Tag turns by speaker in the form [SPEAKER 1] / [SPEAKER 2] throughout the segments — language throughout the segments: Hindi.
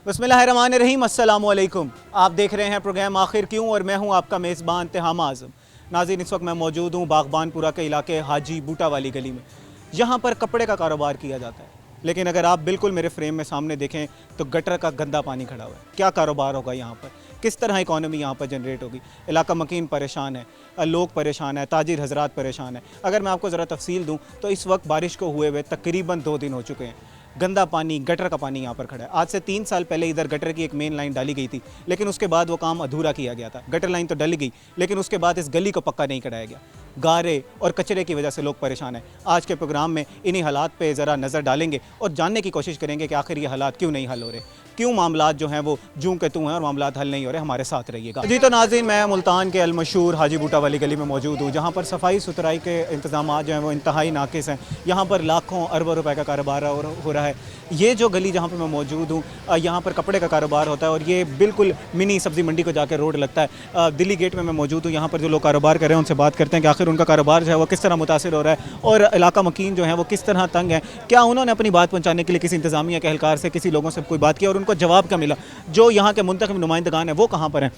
[SPEAKER 1] बिस्मिल्लाहिर्रहमानिर्रहीम, अस्सलामुअलैकुम। आप देख रहे हैं प्रोग्राम आखिर क्यों और मैं हूं आपका मेज़बान तिहाम आज़म। नाज़रीन, इस वक्त मैं मौजूद हूं बागबानपुरा के इलाके हाजी बूटा वाली गली में। यहाँ पर कपड़े का कारोबार किया जाता है, लेकिन अगर आप बिल्कुल मेरे फ्रेम में सामने देखें तो गटर का गंदा पानी खड़ा हुआ है। क्या कारोबार होगा यहाँ पर, किस तरह इकॉनमी यहाँ पर जनरेट होगी। इलाका मकीन परेशान है, लोग परेशान हैं, ताजिर हजरात परेशान हैं। अगर मैं आपको ज़रा तफसील दूँ तो इस वक्त बारिश को हुए हुए तकरीबन 2 दिन हो चुके हैं। गंदा पानी, गटर का पानी यहाँ पर खड़ा है। आज से 3 साल पहले इधर गटर की एक मेन लाइन डाली गई थी, लेकिन उसके बाद वो काम अधूरा किया गया था। गटर लाइन तो डल गई, लेकिन उसके बाद इस गली को पक्का नहीं कराया गया। गारे और कचरे की वजह से लोग परेशान हैं। आज के प्रोग्राम में इन्हीं हालात पे ज़रा नज़र डालेंगे और जानने की कोशिश करेंगे कि आखिर ये हालात क्यों नहीं हल हो रहे, क्यों मामलात जो हैं वो जूं के तूं हैं और मामलात हल नहीं हो रहे। हमारे साथ रहिएगा जी। तो नाज़रीन, मैं मुल्तान के अलमशहूर हाजी बूटा वाली गली में मौजूद हूँ, जहाँ पर सफाई सुथराई के इंतजाम जो हैं वो इंतहाई नाकिस हैं। यहाँ पर लाखों अरबों रुपए का कारोबार हो रहा है। ये जो गली जहाँ पर मैं मौजूद हूँ, यहाँ पर कपड़े का कारोबार होता है और ये बिल्कुल मिनी सब्ज़ी मंडी को जाकर रोड लगता है। दिल्ली गेट में मैं मौजूद हूँ। यहाँ पर जो लोग कारोबार कर रहे हैं उनसे बात करते हैं कि आखिर उनका कारोबार जो है वो किस तरह मुतासिर हो रहा है और इलाका मकीन जो है वो किस तरह तंग है। क्या उन्होंने अपनी बात पहुँचाने के लिए किसी इंतजामिया के एहलकार से, किसी लोगों से कोई बात की और उनको जवाब क्या मिला। जो यहाँ के मुंतखब नुमाइंदगान हैं वो कहाँ पर हैं।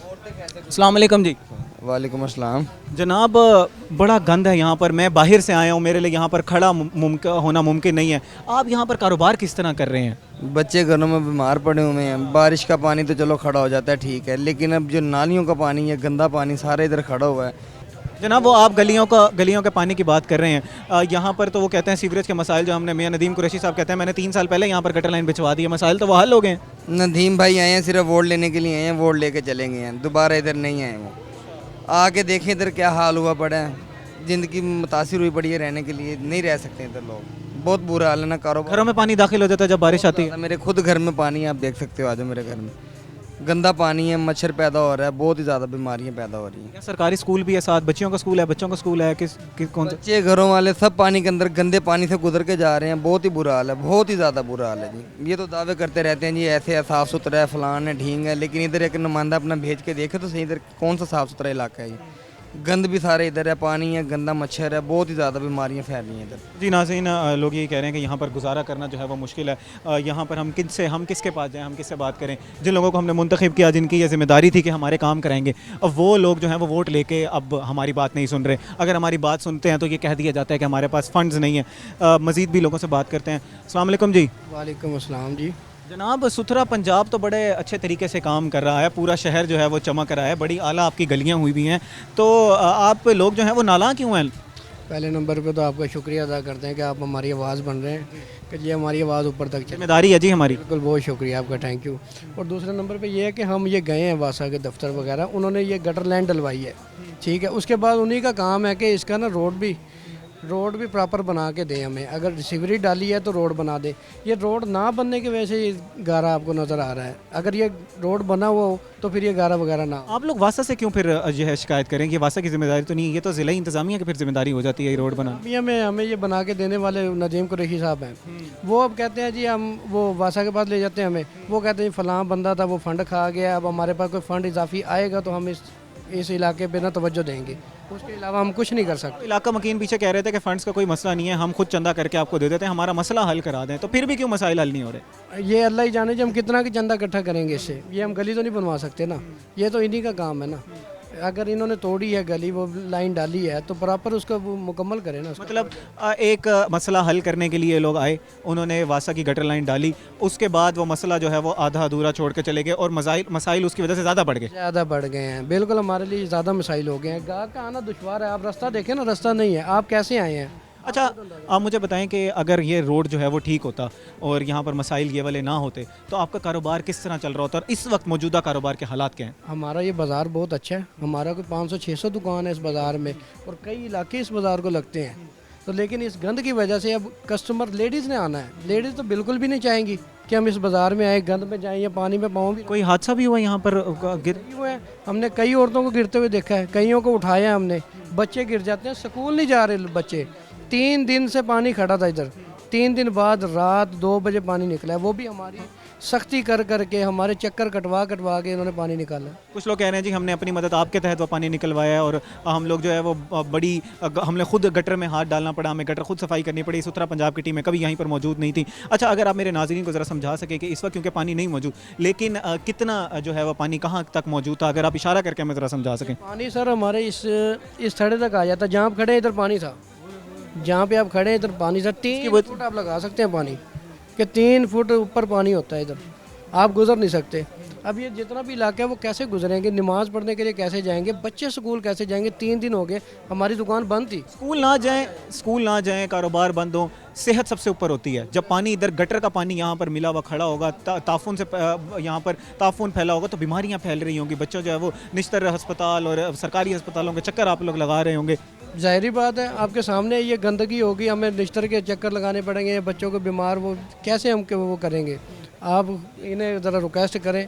[SPEAKER 1] अस्सलाम वालेकुम जी।
[SPEAKER 2] वालेकुम अस्सलाम।
[SPEAKER 1] जनाब, बड़ा गंद है यहाँ पर। मैं बाहर से आया हूँ, मेरे लिए यहाँ पर खड़ा होना मुमकिन नहीं है। आप यहाँ पर कारोबार किस तरह कर रहे हैं।
[SPEAKER 2] बच्चे घरों में बीमार पड़े हुए हैं। बारिश का पानी तो चलो खड़ा हो जाता है, ठीक है, लेकिन अब जो नालियों का पानी है, गंदा पानी सारा इधर खड़ा हुआ है।
[SPEAKER 1] जनाब, वो आप गलियों के पानी की बात कर रहे हैं। यहाँ पर तो वो कहते हैं सीवरेज के मसाइल जो हमने, मियां नदीम कुरैशी साहब कहते हैं मैंने 3 साल पहले यहाँ पर गटर लाइन बिछवा दी है, मसाइल तो वो हल हो गए हैं।
[SPEAKER 2] नदीम भाई आए हैं, सिर्फ वोट लेने के लिए आए हैं, वोट लेके चलेंगे हैं, दोबारा इधर नहीं आए। वो आके देखें इधर क्या हाल हुआ पड़ा है। ज़िंदगी मुतासिर हुई पड़ी है, रहने के लिए नहीं रह सकते इधर लोग। बहुत बुरा हाल है ना, कारोबार।
[SPEAKER 1] घरों में पानी दाखिल हो जाता है जब बारिश आती है।
[SPEAKER 2] मेरे खुद घर में पानी है, आप देख सकते हो, आज मेरे घर में गंदा पानी है, मच्छर पैदा हो रहा है, बहुत ही ज़्यादा बीमारियां पैदा हो रही हैं।
[SPEAKER 1] सरकारी स्कूल भी है साथ, बच्चियों का स्कूल है, बच्चों का स्कूल है, कौन सा?
[SPEAKER 2] बच्चे घरों वाले सब पानी के अंदर गंदे पानी से गुजर के जा रहे हैं। बहुत ही बुरा हाल है, बहुत ही ज़्यादा बुरा हाल है जी। ये तो दावे करते रहते हैं जी ऐसे है, साफ़ सुथरा है, फलान है, ढींग है, लेकिन इधर एक नुमाइंदा अपना भेज के देखे तो सही, इधर कौन सा साफ़ सुथरा इलाका है ये। गंद भी सारे इधर है, पानी है, गंदा मच्छर है, बहुत ही ज़्यादा बीमारियाँ फैल रही हैं इधर
[SPEAKER 1] जी। नाज़रीन, लोग यही कह रहे हैं कि यहाँ पर गुजारा करना जो है वो मुश्किल है। यहाँ पर हम किसके पास जाएं, हम किससे बात करें। जिन लोगों को हमने मुंतखब किया, जिनकी ये जिम्मेदारी थी कि हमारे काम कराएंगे, अब वो लोग जो हैं वो वोट लेके अब हमारी बात नहीं सुन रहे। अगर हमारी बात सुनते हैं तो ये कह दिया जाता है कि हमारे पास फ़ंड्स नहीं है। मज़ीद भी लोगों से बात करते हैं। अस्सलाम वालेकुम जी।
[SPEAKER 2] वालेकुम अस्सलाम जी।
[SPEAKER 1] जनाब, सुथरा पंजाब तो बड़े अच्छे तरीके से काम कर रहा है, पूरा शहर जो है वो चमक रहा है, बड़ी आला आपकी गलियाँ हुई भी हैं, तो आप लोग जो हैं वो नाला क्यों हैं।
[SPEAKER 3] पहले नंबर पे तो आपका शुक्रिया अदा करते हैं कि आप हमारी आवाज़ बन रहे हैं कि ये हमारी आवाज़ ऊपर तक चले।
[SPEAKER 1] जिम्मेदारी है जी हमारी।
[SPEAKER 3] बिल्कुल, बहुत शुक्रिया आपका, थैंक यू। और दूसरे नंबर पे ये है कि हम ये गए हैं वासा के दफ्तर वगैरह, उन्होंने ये गटर लाइन डलवाई है, ठीक है। उसके बाद उन्हीं का काम है कि इसका ना रोड भी प्रॉपर बना के दें हमें। अगर सीवरेज डाली है तो रोड बना दे। ये रोड ना बनने की वजह से ये गारा आपको नज़र आ रहा है। अगर ये रोड बना हुआ हो तो फिर ये गारा वगैरह ना।
[SPEAKER 1] आप लोग वासा से क्यों फिर जो है शिकायत करें। ये वासा की जिम्मेदारी तो नहीं है, ये तो ज़िला इंतजामिया की फिर जिम्मेदारी हो जाती है ये रोड बनाना।
[SPEAKER 3] में हमें ये बना के देने वाले नदीम कुरैशी साहब हैं, वो अब कहते हैं जी हम वो वासा के पास ले जाते हैं हमें, वो कहते हैं फलां बंदा था वो फ़ंड खा गया, अब हमारे पास कोई फ़ंड इजाफी आएगा तो हम इस इलाके पे ना तवज्जो देंगे, उसके अलावा हम कुछ नहीं कर सकते।
[SPEAKER 1] इलाका मकीन पीछे कह रहे थे कि फ़ंड्स का कोई मसला नहीं है, हम खुद चंदा करके आपको दे देते हैं, हमारा मसला हल करा दें, तो फिर भी क्यों मसाइल हल नहीं हो रहे।
[SPEAKER 3] ये अल्लाह ही जाने जी हम कितना की चंदा इकट्ठा करेंगे इससे। ये हम गली तो नहीं बनवा सकते ना, ये तो इन्हीं का काम है ना। अगर इन्होंने तोड़ी है गली, वो लाइन डाली है तो प्रॉपर उसको मुकम्मल करें ना।
[SPEAKER 1] मतलब एक मसला हल करने के लिए लोग आए, उन्होंने वासा की गटर लाइन डाली, उसके बाद वो मसला जो है वो आधा अधूरा छोड़ के चले गए और मसाइल उसकी वजह से ज़्यादा बढ़ गए
[SPEAKER 3] हैं। बिल्कुल, हमारे लिए ज़्यादा मसाइल हो गए हैं। गाँव का आना दुश्वार है। आप रास्ता देखें ना, रास्ता नहीं है, आप कैसे आए हैं।
[SPEAKER 1] अच्छा, आप मुझे बताएं कि अगर ये रोड जो है वो ठीक होता और यहाँ पर मसाइल ये वाले ना होते तो आपका कारोबार किस तरह चल रहा होता और इस वक्त मौजूदा कारोबार के हालात क्या हैं।
[SPEAKER 3] हमारा ये बाज़ार बहुत अच्छा है, हमारा कोई 500-600 दुकान है इस बाज़ार में और कई इलाके इस बाज़ार को लगते हैं। तो लेकिन इस गंद की वजह से अब कस्टमर लेडीज़ ने आना है। लेडीज़ तो बिल्कुल भी नहीं चाहेंगी कि हम इस बाज़ार में आए, गंद में जाएं या पानी में पाँव भी।
[SPEAKER 1] कोई हादसा भी हुआ यहाँ पर गिर
[SPEAKER 3] हुए हैं, हमने कई औरतों को गिरते हुए देखा है, कईयों को उठाया है हमने। बच्चे गिर जाते हैं, स्कूल नहीं जा रहे बच्चे। 3 दिन से पानी खड़ा था इधर, 3 दिन बाद रात 2 बजे पानी निकला है, वो भी हमारी सख्ती कर करके हमारे चक्कर कटवा कटवा के इन्होंने पानी निकाला है।
[SPEAKER 1] कुछ लोग कह रहे हैं जी हमने अपनी मदद आपके तहत वो पानी निकलवाया है और हम लोग जो है वो हमने खुद गटर में हाथ डालना पड़ा, हमें गटर खुद सफाई करनी पड़ी। सुथरा पंजाब की टीमें कभी यहीं पर मौजूद नहीं थी। अच्छा, अगर आप मेरे नाज़रीन को ज़रा समझा सके कि इस वक्त क्योंकि पानी नहीं मौजूद, लेकिन कितना जो है वो पानी कहाँ तक मौजूद था, अगर आप इशारा करके हमें ज़रा समझा सकें।
[SPEAKER 3] पानी सर हमारे इस थड़े तक आ जाता, जहाँ आप खड़े हैं इधर पानी था, जहाँ पे आप खड़े हैं इधर पानी था। 3 फुट आप लगा सकते हैं पानी कि 3 फुट ऊपर पानी होता है, इधर आप गुजर नहीं सकते। अब ये जितना भी इलाका है वो कैसे गुजरेंगे, नमाज पढ़ने के लिए कैसे जाएंगे, बच्चे स्कूल कैसे जाएंगे। 3 दिन हो गए हमारी दुकान बंद थी।
[SPEAKER 1] स्कूल ना जाएं, कारोबार बंद हो, सेहत सबसे ऊपर होती है। जब पानी इधर गटर का पानी यहाँ पर मिला हुआ खड़ा होगा, ताफून से यहाँ पर ताफून फैला होगा तो बीमारियाँ फैल रही होंगी। बच्चों जो है वो निश्तर अस्पताल और सरकारी अस्पतालों के चक्कर आप लोग लगा रहे होंगे।
[SPEAKER 3] जाहिर बात है, आपके सामने ये गंदगी होगी, हमें निश्तर के चक्कर लगाने पड़ेंगे, बच्चों को बीमार, वो कैसे हम वो करेंगे। आप इन्हें ज़रा रिक्वेस्ट करें।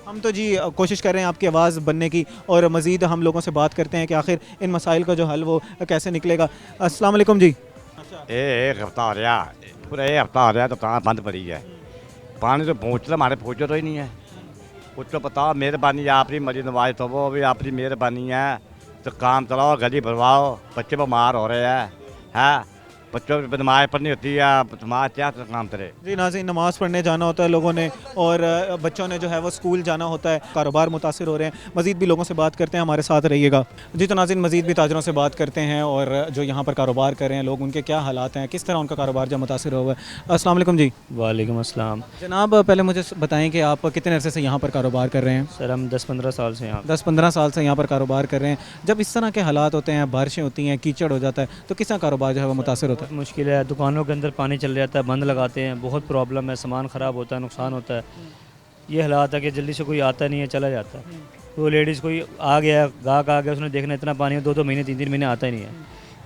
[SPEAKER 1] हम तो जी कोशिश कर रहे हैं आपकी आवाज़ बनने की और मज़ीद हम लोगों से बात करते हैं कि आखिर इन मसाइल का जो हल वो कैसे निकलेगा। अस्सलाम वालेकुम जी।
[SPEAKER 4] एक हफ्ता हो रहा, पूरा एक हफ्ता हो रहा तो कहाँ बंद पड़ी है। पानी तो पहुँचता, हमारे पहुँचो तो ही नहीं है। कुछ तो बताओ, मेहरबानी आपकी, मरी नवाज तो वो भी आपकी मेहरबानी है। तो काम चलाओ, गली भरवाओ, बच्चे बीमार हो रहे हैं, बच्चों की नमाज पढ़नी होती है, नमाज क्या काम करे। जी
[SPEAKER 1] नाज़रीन, नमाज़ पढ़ने जाना होता है लोगों ने और बच्चों ने जो है वो स्कूल जाना होता है, कारोबार मुतासिर हो रहे हैं। मज़ीद भी लोगों से बात करते हैं, हमारे साथ रहिएगा। जी तो नाज़रीन, मज़ीद भी ताजरों से बात करते हैं और जो यहाँ पर कारोबार कर रहे हैं लोग, उनके क्या हालात हैं, किस तरह उनका कारोबार जो मुतासिर हुआ है। अस्सलाम वालेकुम जी।
[SPEAKER 5] वालेकुम अस्सलाम।
[SPEAKER 1] जनाब, पहले मुझे बताएं कि आप कितने अरसे से यहाँ पर कारोबार कर रहे हैं।
[SPEAKER 5] सर हम 10-15 साल से यहाँ
[SPEAKER 1] 10-15 साल से यहाँ पर कारोबार कर रहे हैं। जब इस तरह के हालात होते हैं, बारिशें होती हैं, कीचड़ हो जाता है, तो किस तरह कारोबार जो है वो मुतासिर होता है।
[SPEAKER 5] मुश्किल है, दुकानों के अंदर पानी चल जाता है, बंद लगाते हैं, बहुत प्रॉब्लम है, सामान ख़राब होता है, नुकसान होता है। ये हालात है कि जल्दी से कोई आता नहीं है, चला जाता है। तो लेडीज़ कोई आ गया, गाहक आ गया, उसने देखना इतना पानी 2-2 महीने 3-3 महीने आता ही नहीं है।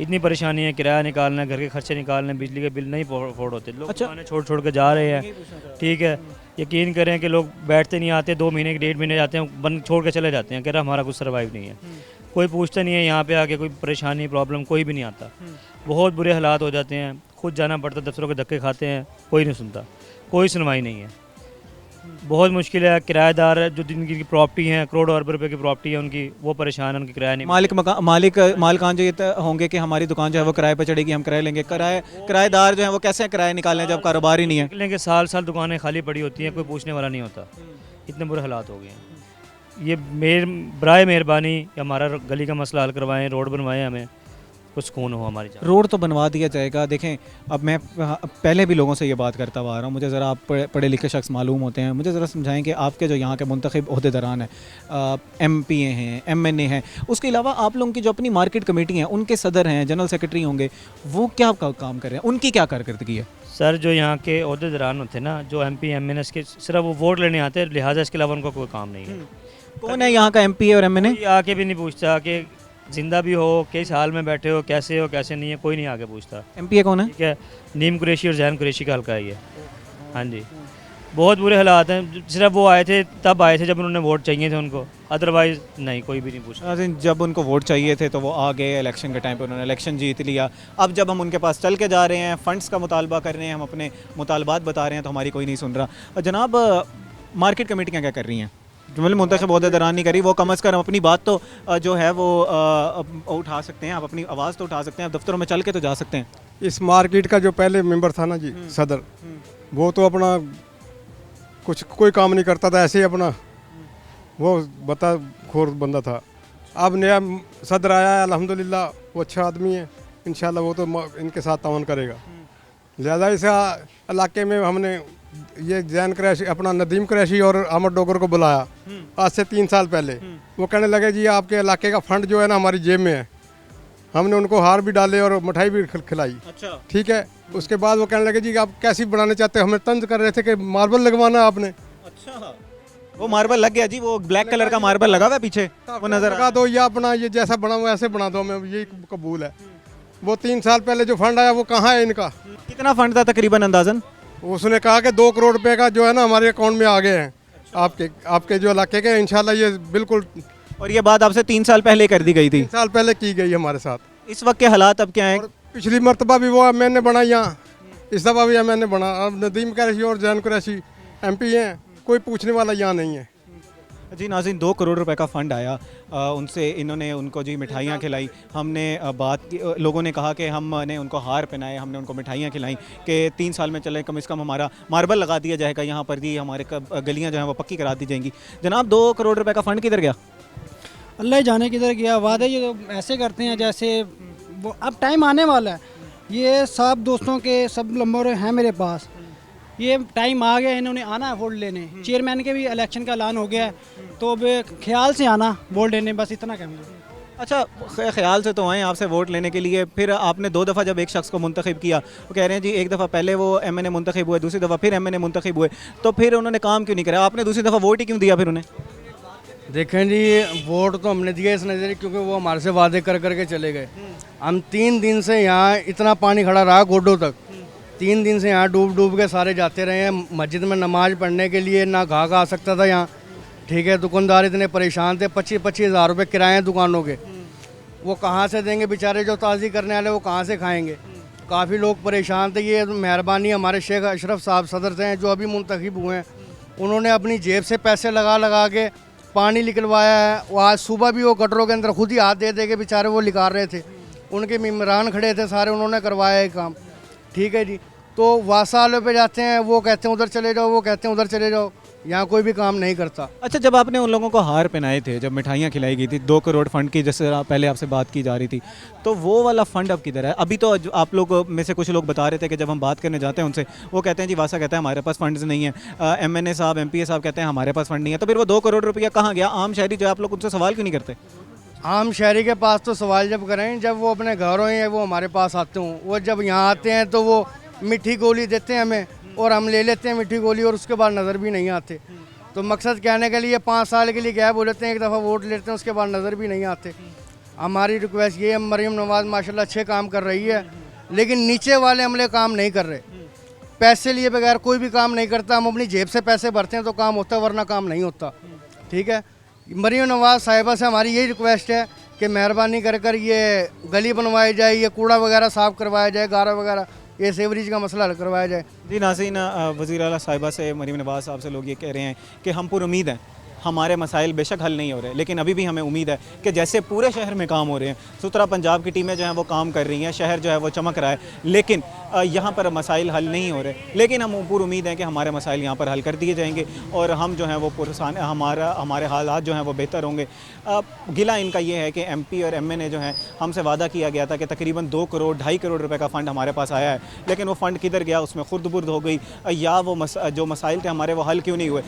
[SPEAKER 5] इतनी परेशानी है, किराया निकालना, घर के खर्चे निकालने, बिजली के बिल नहीं अफोर्ड होते। लोग दुकानें छोड़ के जा रहे हैं। ठीक है, यकीन करें कि लोग बैठते नहीं, आते 2 महीने 1.5 महीने जाते हैं, बंद छोड़ के चले जाते हैं, कह रहा हमारा कुछ सर्वाइव नहीं है। कोई पूछता नहीं है यहाँ पे आके, कोई परेशानी प्रॉब्लम कोई भी नहीं आता। बहुत बुरे हालात हो जाते हैं, खुद जाना पड़ता है, दफ्तरों के धक्के खाते हैं, कोई नहीं सुनता, कोई सुनवाई नहीं है। बहुत मुश्किल है। किराएदार जो जिनकी प्रॉपर्टी है, करोड़ों अरब रुपए की प्रॉपर्टी है उनकी, वो परेशान है, उनकी किराया नहीं।
[SPEAKER 1] मालिकान जो ये होंगे कि हमारी दुकान जो है वो किराए पर चढ़ेगी, हम किराए लेंगे। किराएदार जो है वो कैसे किराए निकालें जब कारोबार ही नहीं है।
[SPEAKER 5] निकलेंगे, साल दुकानें खाली पड़ी होती हैं, कोई पूछने वाला नहीं होता। इतने बुरे हालात हो गए हैं। ये बराए मेहरबानी हमारा गली का मसला हल करवाएं, रोड बनवाएं, हमें कुछ सुकून हो हमारी जान।
[SPEAKER 1] रोड तो बनवा दिया जाएगा। देखें, अब मैं पहले भी लोगों से ये बात करता हुआ आ रहा हूँ, मुझे ज़रा आप पढ़े लिखे शख्स मालूम होते हैं, मुझे ज़रा समझाएं कि आपके जो यहाँ के मुंतखब ओहदेदारान हैं, MP हैं, MNA हैं, उसके अलावा आप लोगों की जो अपनी मार्केट कमेटी हैं, उनके सदर हैं, जनरल सेक्रेटरी होंगे, वो क्या काम कर रहे हैं, उनकी क्या कारकर्दगी है।
[SPEAKER 5] सर जो यहाँ के ओहदेदारान होते हैं ना, जो MP MNA के सिर्फ वो वोट लेने आते हैं, लिहाजा इसके अलावा उनका कोई काम नहीं है।
[SPEAKER 1] कौन है यहाँ का MP और MNA?
[SPEAKER 5] कोई आके भी नहीं पूछता कि जिंदा भी हो, किस हाल में बैठे हो, कैसे हो, कैसे नहीं है, कोई नहीं आके पूछता।
[SPEAKER 1] MP कौन है?
[SPEAKER 5] ठीक है, नीम कुरैशी और जैन कुरैशी का हल्का ही है। हाँ जी, बहुत बुरे हालात हैं। सिर्फ वो आए थे, तब आए थे जब उन्होंने वोट चाहिए थे उनको, अदरवाइज़ नहीं, कोई भी नहीं पूछता।
[SPEAKER 1] जब उनको वोट चाहिए थे तो वो आ गए, इलेक्शन के टाइम पे उन्होंने इलेक्शन जीत लिया। अब जब हम उनके पास चल के जा रहे हैं, फ़ंड्स का मुतालबा कर रहे हैं, हम अपने मुतालबात बता रहे हैं, तो हमारी कोई नहीं सुन रहा। जनाब, मार्केट कमेटियाँ क्या कर रही हैं? जो मतलब मुंतखब ओहदेदारान नहीं करी, वो कम अज़ कम अपनी बात तो जो है वो उठा सकते हैं, आप अपनी आवाज़ तो उठा सकते हैं, आप दफ्तरों में चल के तो जा सकते हैं।
[SPEAKER 6] इस मार्केट का जो पहले मेंबर था ना जी, सदर, वो तो अपना कोई काम नहीं करता था, ऐसे ही अपना वो बता खोर बंदा था। अब नया सदर आया है, अल्हम्दुलिल्लाह वो अच्छा आदमी है, इंशाल्लाह वो तो इनके साथ तावन करेगा। लिहाजा इस इलाके में हमने ये जैन कुरैशी, अपना नदीम कुरैशी और अहमद डोगर को बुलाया आज से 3 साल पहले। वो कहने लगे जी आपके इलाके का फंड जो है ना हमारी जेब में है। हमने उनको हार भी डाले और मिठाई भी खिलाई।
[SPEAKER 1] अच्छा,
[SPEAKER 6] ठीक है। उसके बाद वो कहने लगे जी आप कैसी बनाने चाहते हो, हमें तंज कर रहे थे कि मार्बल लगवाना आपने।
[SPEAKER 1] अच्छा, वो मार्बल लग गया जी, वो ब्लैक कलर का मार्बल लगा हुआ है पीछे, वो नजर
[SPEAKER 6] लगा दो, या अपना ये जैसा बना हुआ ऐसे बना दो, हमें यही कबूल है। वो 3 साल पहले जो फंड आया वो कहाँ है इनका?
[SPEAKER 1] कितना फंड था तकरीबन अंदाजन?
[SPEAKER 6] उसने कहा कि 2 करोड़ रुपए का जो है ना हमारे अकाउंट में आ गए हैं आपके जो इलाके के, इंशाल्लाह ये बिल्कुल।
[SPEAKER 1] और ये बात आपसे 3 साल पहले कर दी गई थी?
[SPEAKER 6] 3 साल पहले की गई हमारे साथ।
[SPEAKER 1] इस वक्त के हालात अब क्या हैं?
[SPEAKER 6] पिछली मरतबा भी वो मैंने बनाई यहाँ, इस दफ़ा भी मैंने बना। अब नदीम कुरैशी और जैन कुरैशी MP हैं, कोई पूछने वाला यहाँ नहीं है।
[SPEAKER 1] जी नाज़रीन, 2 करोड़ रुपए का फ़ंड आया, उनसे इन्होंने उनको जी मिठाइयाँ खिलाई। हमने बात की, लोगों ने कहा कि हमने उनको हार पहनाए, हमने उनको मिठाइयाँ खिलाई कि 3 साल में चले कम से कम हमारा मार्बल लगा दिया जाएगा यहाँ पर जी, हमारे गलियाँ जो हैं वो पक्की करा दी जाएंगी। जनाब, 2 करोड़ रुपए का फ़ंड किधर गया?
[SPEAKER 7] अल्लाह ही जाने किधर गया। वादे ये तो ऐसे करते हैं जैसे वो अब टाइम आने वाला है। ये सब दोस्तों के सब नंबर हैं मेरे पास, ये टाइम आ गया, इन्होंने आना है वोट लेने। चेयरमैन के भी इलेक्शन का ऐलान हो गया है, तो अब ख्याल से आना वोट लेने, बस इतना कहूँगा।
[SPEAKER 1] अच्छा, ख्याल से तो आए आपसे वोट लेने के लिए, फिर आपने 2 दफ़ा जब एक शख्स को मुंतखब किया, वो कह रहे हैं जी एक दफ़ा पहले वो MNA मुंतखब हुए, दूसरी दफ़ा फिर MNA मुंतखब हुए, तो फिर उन्होंने काम क्यों नहीं करा? आपने दूसरी दफ़ा वोट ही क्यों दिया फिर उन्हें?
[SPEAKER 3] देखें जी, वोट तो हमने दिया इस नज़रिए क्योंकि वो हमारे से वादे कर करके चले गए। हम 3 दिन से यहाँ इतना पानी खड़ा रहा घोटों तक, 3 दिन से यहाँ डूब डूब के सारे जाते रहे हैं। मस्जिद में नमाज पढ़ने के लिए ना घाघ आ सकता था यहाँ, ठीक है। दुकानदार इतने परेशान थे, 25-25 हज़ार रुपये किराए हैं दुकानों के, वो कहाँ से देंगे बेचारे? जो ताज़ी करने वाले वो कहाँ से खाएंगे? काफ़ी लोग परेशान थे। ये मेहरबानी हमारे शेख अशरफ साहब सदर से हैं जो अभी मुंतखब हुए हैं, उन्होंने अपनी जेब से पैसे लगा लगा के पानी निकलवाया है। वो आज सुबह भी वो गटरों के अंदर खुद ही हाथ दे दे के बेचारे वो निकाल रहे थे, उनके मेम्बरान खड़े थे सारे, उन्होंने करवाया ये काम, ठीक है जी। तो वासा वाले पे जाते हैं, वो कहते हैं उधर चले जाओ, वो कहते हैं उधर चले जाओ, यहाँ कोई भी काम नहीं करता।
[SPEAKER 1] अच्छा, जब आपने उन लोगों को हार पहनाए थे, जब मिठाइयाँ खिलाई गई थी 2 करोड़ फंड की, जैसे पहले आपसे बात की जा रही थी, तो वो वाला फंड अब किधर है? अभी तो आप लोग में से कुछ लोग बता रहे थे कि जब हम बात करने जाते हैं उनसे, वो कहते हैं जी वासा कहता है हमारे पास फंड्स नहीं है, MNA साहब MPA साहब कहते हैं हमारे पास फंड नहीं है, तो फिर वो 2 करोड़ रुपया कहाँ गया? आम शहरी जो है, आप लोग उनसे सवाल क्यों नहीं करते?
[SPEAKER 3] आम शहरी के पास तो सवाल जब करें जब वो अपने घरों ही वो हमारे पास आते हों, वो जब यहाँ आते हैं तो वो मीठी गोली देते हैं हमें और हम ले लेते हैं मीठी गोली और उसके बाद नज़र भी नहीं आते। तो मकसद कहने के लिए 5 साल के लिए गैप हो लेते हैं, एक दफ़ा वोट लेते हैं, उसके बाद नज़र भी नहीं आते। हमारी रिक्वेस्ट ये है, मरीम नवाज़ माशाल्लाह अच्छे काम कर रही है, लेकिन नीचे वाले अमले काम नहीं कर रहे। पैसे लिए बगैर कोई भी काम नहीं करता, हम अपनी जेब से पैसे भरते हैं तो काम होता है, वरना काम नहीं होता, ठीक है। मरीम नवाज़ साहिबा से हमारी यही रिक्वेस्ट है कि मेहरबानी कर कर ये गली बनवाई जाए, ये कूड़ा वगैरह साफ़ करवाया जाए, गारा वगैरह ये सेवरेज का मसला हल करवाया जाए।
[SPEAKER 1] जी नाज़रीन, वज़ीर आला साहिबा से, मरीम नवाज़ साहब से लोग ये कह रहे हैं कि हम पुर उम्मीद हैं, हमारे मसाइल बेशक हल नहीं हो रहे, लेकिन अभी भी हमें उम्मीद है कि जैसे पूरे शहर में काम हो रहे हैं, सुथरा पंजाब की टीमें जो हैं वो काम कर रही हैं, शहर जो है वो चमक रहा है, लेकिन यहाँ पर मसाइल हल नहीं हो रहे, लेकिन हम पूरी उम्मीद है कि हमारे मसाइल यहाँ पर हल कर दिए जाएंगे और हम जो हैं वो पुरसान हमारे हालात जो हैं वो बेहतर होंगे। गिला इनका ये है कि MP और MNA जो हैं, हमसे वादा किया गया था कि तकरीबन 2 करोड़ 2.5 करोड़ रुपए का फ़ंड हमारे पास आया है, लेकिन वो फ़ंड किधर गया? उसमें खुर्द-बुर्द हो गई, या वो जो मसाइल थे हमारे वो हल क्यों नहीं हुए?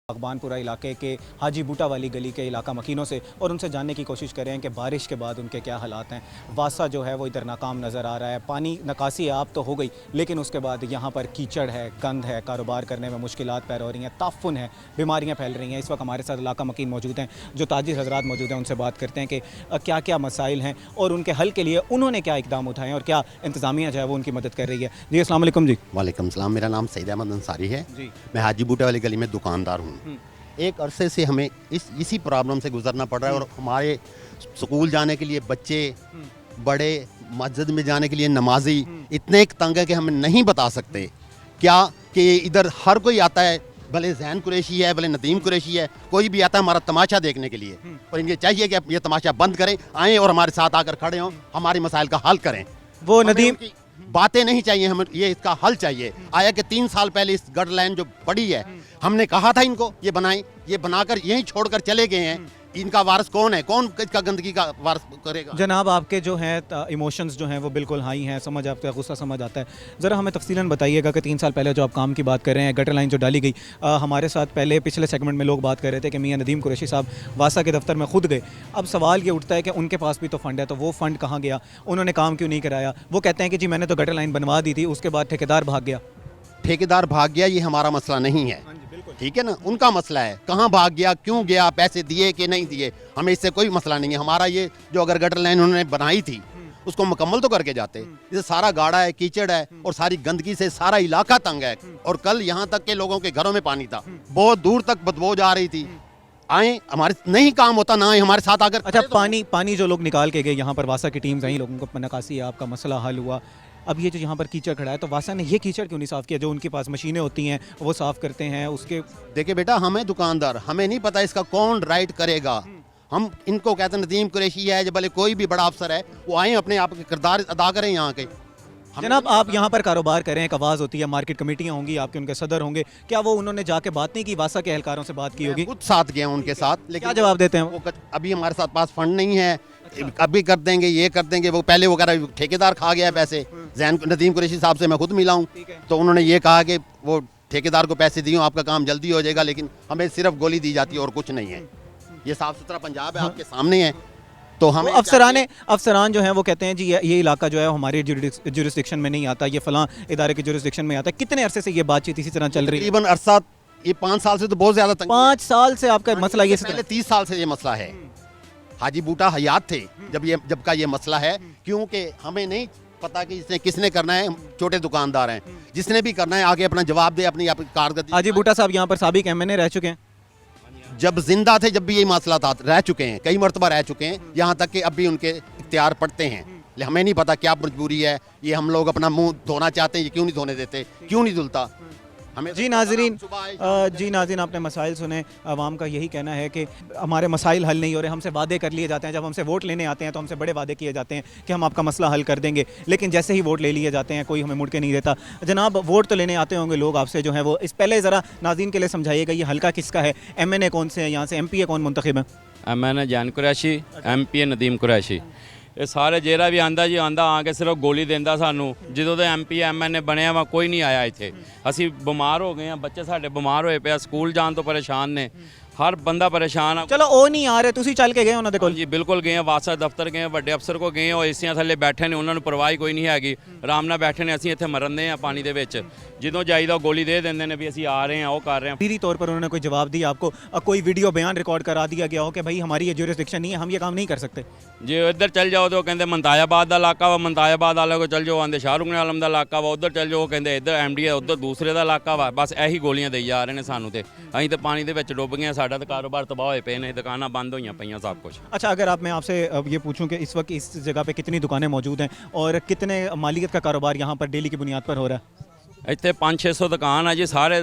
[SPEAKER 1] बागबानपुरा इलाके के हाजी बूटा वाली गली के इलाका मकीनों से और उनसे जानने की कोशिश कर रहे हैं कि बारिश के बाद उनके क्या हालात हैं। वासा जो है वो इधर नाकाम नज़र आ रहा है, पानी निकासी आप तो हो गई, लेकिन उसके बाद यहाँ पर कीचड़ है, गंद है, कारोबार करने में मुश्किलात पैदा हो रही हैं, ताफुन है, बीमारियाँ फैल रही हैं। इस वक्त हमारे साथ इलाका मकीन मौजूद हैं, जो ताजिर हजरात मौजूद हैं, उनसे बात करते हैं कि क्या क्या मसाइल हैं और उनके हल के लिए उन्होंने क्या इकदाम उठाए और क्या इंतज़ामिया जो है वो उनकी मदद कर रही है। जी अस्सलाम वालेकुम। जी
[SPEAKER 8] वालेकुम सलाम, मेरा नाम सईद अहमद अंसारी है
[SPEAKER 1] जी।
[SPEAKER 8] मैं हाजी बूटा वाली गली में दुकानदार हूँ। एक अरसे से हमें इसी प्रॉब्लम से गुजरना पड़ रहा है और हमारे स्कूल जाने के लिए बच्चे, बड़े, मस्जिद में जाने के लिए नमाजी इतने तंग है कि हम नहीं बता सकते क्या कि इधर हर कोई आता है, भले जैन कुरैशी है, भले नदीम कुरैशी है, कोई भी आता है हमारा तमाशा देखने के लिए, और इनके चाहिए कि ये तमाशा बंद करें, आएँ और हमारे साथ आकर खड़े हों, हमारे मसाइल का हल करें।
[SPEAKER 1] वो नदीम
[SPEAKER 8] बातें नहीं चाहिए, हमें ये इसका हल चाहिए। आया कि 3 साल पहले इस गटर लाइन जो पड़ी है, हमने कहा था इनको ये बनाएं, ये बनाकर यहीं छोड़कर चले गए हैं। इनका वारिस कौन है? कौन इसका गंदगी का वारिस करेगा?
[SPEAKER 1] जनाब, आपके जो हैं इमोशंस जो हैं वो बिल्कुल हाई हैं, समझ आपका गुस्सा समझ आता है। ज़रा हमें तफसीलन बताइएगा कि 3 साल पहले जो आप काम की बात कर रहे हैं, गटर लाइन जो डाली गई, हमारे साथ पहले पिछले सेगमेंट में लोग बात कर रहे थे कि मियां नदीम कुरैशी साहब वासा के दफ्तर में खुद गए। अब सवाल ये उठता है कि उनके पास भी तो फ़ंड है, तो वो फ़ंड कहाँ गया? उन्होंने काम क्यों नहीं कराया? वो कहते हैं कि जी मैंने तो गटर लाइन बनवा दी थी, उसके बाद ठेकेदार भाग गया।
[SPEAKER 8] ठेकेदार भाग गया, ये हमारा मसला नहीं है, ठीक है ना, उनका मसला है कहाँ भाग गया, क्यों गया, पैसे दिए कि नहीं दिए, हमें इससे कोई मसला नहीं है। हमारा ये जो अगर गटर लाइन उन्होंने बनाई थी उसको मुकम्मल तो करके जाते। इसे सारा गाड़ा है, कीचड़ है और सारी गंदगी से सारा इलाका तंग है। और कल यहाँ तक के लोगों के घरों में पानी था, बहुत दूर तक बदबू जा रही थी आए, हमारे नहीं काम होता ना आए हमारे साथ आकर।
[SPEAKER 1] अच्छा, पानी जो लोग निकाल के गए, यहाँ पर वासा की टीम्स आई, लोगों को नकासी है, आपका मसला हल हुआ। अब ये जो यहाँ पर कीचड़ खड़ा है, तो वासा ने ये कीचड़ क्यों नहीं साफ़ किया? जो उनके पास मशीनें होती हैं वो साफ़ करते हैं उसके।
[SPEAKER 8] देखिए बेटा, हमें दुकानदार, हमें नहीं पता इसका कौन राइट करेगा। हम इनको कहते हैं नदीम कुरैशी है, जब भले कोई भी बड़ा अफसर है वो आए अपने आप के किरदार अदा करें यहाँ के।
[SPEAKER 1] जनाब, आप यहाँ पर कारोबार करें, एक आवाज़ होती है, मार्केट कमेटियाँ होंगी आपके, उनके सदर होंगे, क्या वो उन्होंने जाके बात नहीं की, वासा के एहलकारों से बात की होगी?
[SPEAKER 8] खुद साथ गया उनके साथ, लेकिन
[SPEAKER 1] क्या जवाब देते हैं वो?
[SPEAKER 8] अभी हमारे साथ पास फंड नहीं है, अभी कर देंगे, ये कर देंगे, वो पहले वो कह रहा है ठेकेदार खा गया है पैसे। जैन नदीम कुरैशी साहब से मैं खुद मिला हूँ, तो उन्होंने ये कहा कि वो ठेकेदार को पैसे दिए, आपका काम जल्दी हो जाएगा, लेकिन हमें सिर्फ गोली दी जाती है और कुछ नहीं है। ये साफ सुथरा पंजाब है, आपके सामने है। तो हम
[SPEAKER 1] अफसरान जो हैं वो कहते हैं जी ये इलाका जो है हमारे जुरिस्डिक्शन में नहीं आता, ये फलां इदारे के जुरिस्डिक्शन में आता है। कितने अरसे से ये बातचीत इसी तरह चल रही है?
[SPEAKER 8] तकरीबन अरसा, ये 5 साल से तो बहुत ज्यादा
[SPEAKER 1] 5 साल से आपका मसला ये?
[SPEAKER 8] पहले 30 साल से ये मसला है। हाजी बूटा हयात थे जब का ये मसला है, क्योंकि हमें नहीं पता कि इसने किसने करना है। छोटे दुकानदार हैं, जिसने भी करना है आगे अपना जवाब दे, अपनी कारकर्दगी।
[SPEAKER 1] हाजी बूटा साहब यहाँ पर साबिक एमएनए रह चुके हैं,
[SPEAKER 8] जब जिंदा थे जब भी ये मसला था, रह चुके हैं, कई मरतबा रह चुके हैं, यहाँ तक कि अब भी उनके इख्तियार पड़ते हैं। हमें नहीं पता क्या मजबूरी है, ये हम लोग अपना मुंह धोना चाहते हैं, ये क्यों नहीं धोने देते, क्यों नहीं धुलता हमें।
[SPEAKER 1] जी नाज़रीन, आपने मसाइल सुने। आवाम का यही कहना है कि हमारे मसाइल हल नहीं हो रहे, हमसे वादे कर लिए जाते हैं। जब हमसे वोट लेने आते हैं तो हमसे बड़े वादे किए जाते हैं कि हम आपका मसला हल कर देंगे, लेकिन जैसे ही वोट ले लिए जाते हैं कोई हमें मुड़ के नहीं देता। जनाब, वोट तो लेने आते होंगे लोग आपसे, जो है वो इस पहले ज़रा नाज़रीन के लिए समझाइएगा, ये हल्का किसका है, एमएनए कौन से हैं, यहाँ से एमपीए कौन मुंतखब है?
[SPEAKER 9] MNA Jain Qureshi, MPa Nadeem Qureshi. ਇਹ ਸਾਰੇ ਜਿਹੜਾ ਵੀ ਆਂਦਾ ਜੀ ਆਂਦਾ ਆ ਕੇ ਸਿਰਫ ਗੋਲੀ ਦਿੰਦਾ ਸਾਨੂੰ। ਜਦੋਂ ਦੇ ਐਮਪੀ ਐਮਐਨਏ ਬਣਿਆ ਵਾ ਕੋਈ ਨਹੀਂ ਆਇਆ ਇੱਥੇ। ਅਸੀਂ ਬਿਮਾਰ ਹੋ ਗਏ ਆ, ਬੱਚੇ ਸਾਡੇ ਬਿਮਾਰ ਹੋਏ ਪਿਆ, ਸਕੂਲ ਜਾਣ ਤੋਂ ਪਰੇਸ਼ਾਨ ਨੇ, ਹਰ ਬੰਦਾ ਪਰੇਸ਼ਾਨ ਆ।
[SPEAKER 1] ਚਲੋ ਉਹ ਨਹੀਂ ਆ ਰਹੇ, ਤੁਸੀਂ ਚੱਲ ਕੇ ਗਏ ਉਹਨਾਂ ਦੇ ਕੋਲ?
[SPEAKER 9] ਜੀ ਬਿਲਕੁਲ ਗਏ ਆ, ਵਾਸਾ ਦਫ਼ਤਰ ਗਏ ਆ, ਵੱਡੇ ਅਫਸਰ ਕੋ ਗਏ ਆ, ਉਹ ਏਸੀਆਂ ਥੱਲੇ ਬੈਠੇ ਨੇ, ਉਹਨਾਂ ਨੂੰ ਪਰਵਾਹ ਕੋਈ ਨਹੀਂ ਹੈਗੀ, ਆਰਾਮ ਨਾਲ ਬੈਠੇ ਨੇ। ਅਸੀਂ ਇੱਥੇ ਮਰਨਦੇ ਆ ਪਾਣੀ ਦੇ ਵਿੱਚ, ਜਦੋਂ ਜਾਈਦਾ ਗੋਲੀ ਦੇ ਦਿੰਦੇ ਨੇ ਵੀ ਅਸੀਂ ਆ ਰਹੇ ਹਾਂ, ਉਹ ਕਰ ਰਹੇ हैं।
[SPEAKER 1] सीधी तौर पर उन्होंने कोई जवाब दिया आपको? कोई वीडियो बयान रिकॉर्ड करा दिया गया हो कि भाई हमारी ये ज्यूरिसडिक्शन नहीं है, हम ये काम नहीं कर सकते?
[SPEAKER 9] ਜੇ ਇੱਧਰ ਚੱਲ ਜਾਓ ਤਾਂ ਉਹ ਕਹਿੰਦੇ ਮੰਤਾਇਆਬਾਦ ਦਾ ਇਲਾਕਾ ਵਾ, ਮੰਤਾਇਆਬਾਦ ਵਾਲੇ ਕੋ ਚੱਲ ਜਾਓ, ਆਂਦੇ ਸ਼ਾਹਰੁਖ ਨੇ ਆਲਮ ਦਾ ਇਲਾਕਾ ਵਾ, ਉੱਧਰ ਚੱਲ ਜਾਓ, ਕਹਿੰਦੇ ਇੱਧਰ ਐਮਡੀ ਹੈ, ਉੱਧਰ ਦੂਸਰੇ ਦਾ ਇਲਾਕਾ ਵਾ। ਬਸ ਇਹੀ ਗੋਲੀਆਂ ਦੇਈ ਜਾ ਰਹੇ ਨੇ ਸਾਨੂੰ, ਤੇ ਅਸੀਂ ਤੇ ਪਾਣੀ ਦੇ ਵਿੱਚ ਡੁੱਬ ਗਏ ਹਾਂ, ਸਾਡਾ ਤਾਂ ਕਾਰੋਬਾਰ ਤਬਾਹ ਹੋਏ ਪਏ ਨੇ, ਦੁਕਾਨਾਂ ਬੰਦ ਹੋਈਆਂ ਪਈਆਂ, ਸਭ ਕੁਝ।
[SPEAKER 1] अच्छा, अगर आप मैं आपसे ये पूछूं कि इस वक्त इस जगह पे कितनी दुकानें मौजूद हैं और कितने मालियत का कारोबार यहाँ पर डेली की बुनियाद पर हो रहा है?
[SPEAKER 9] ਇੱਥੇ 500-600 ਦੁਕਾਨ ਆ ਜੀ। ਸਾਰੇ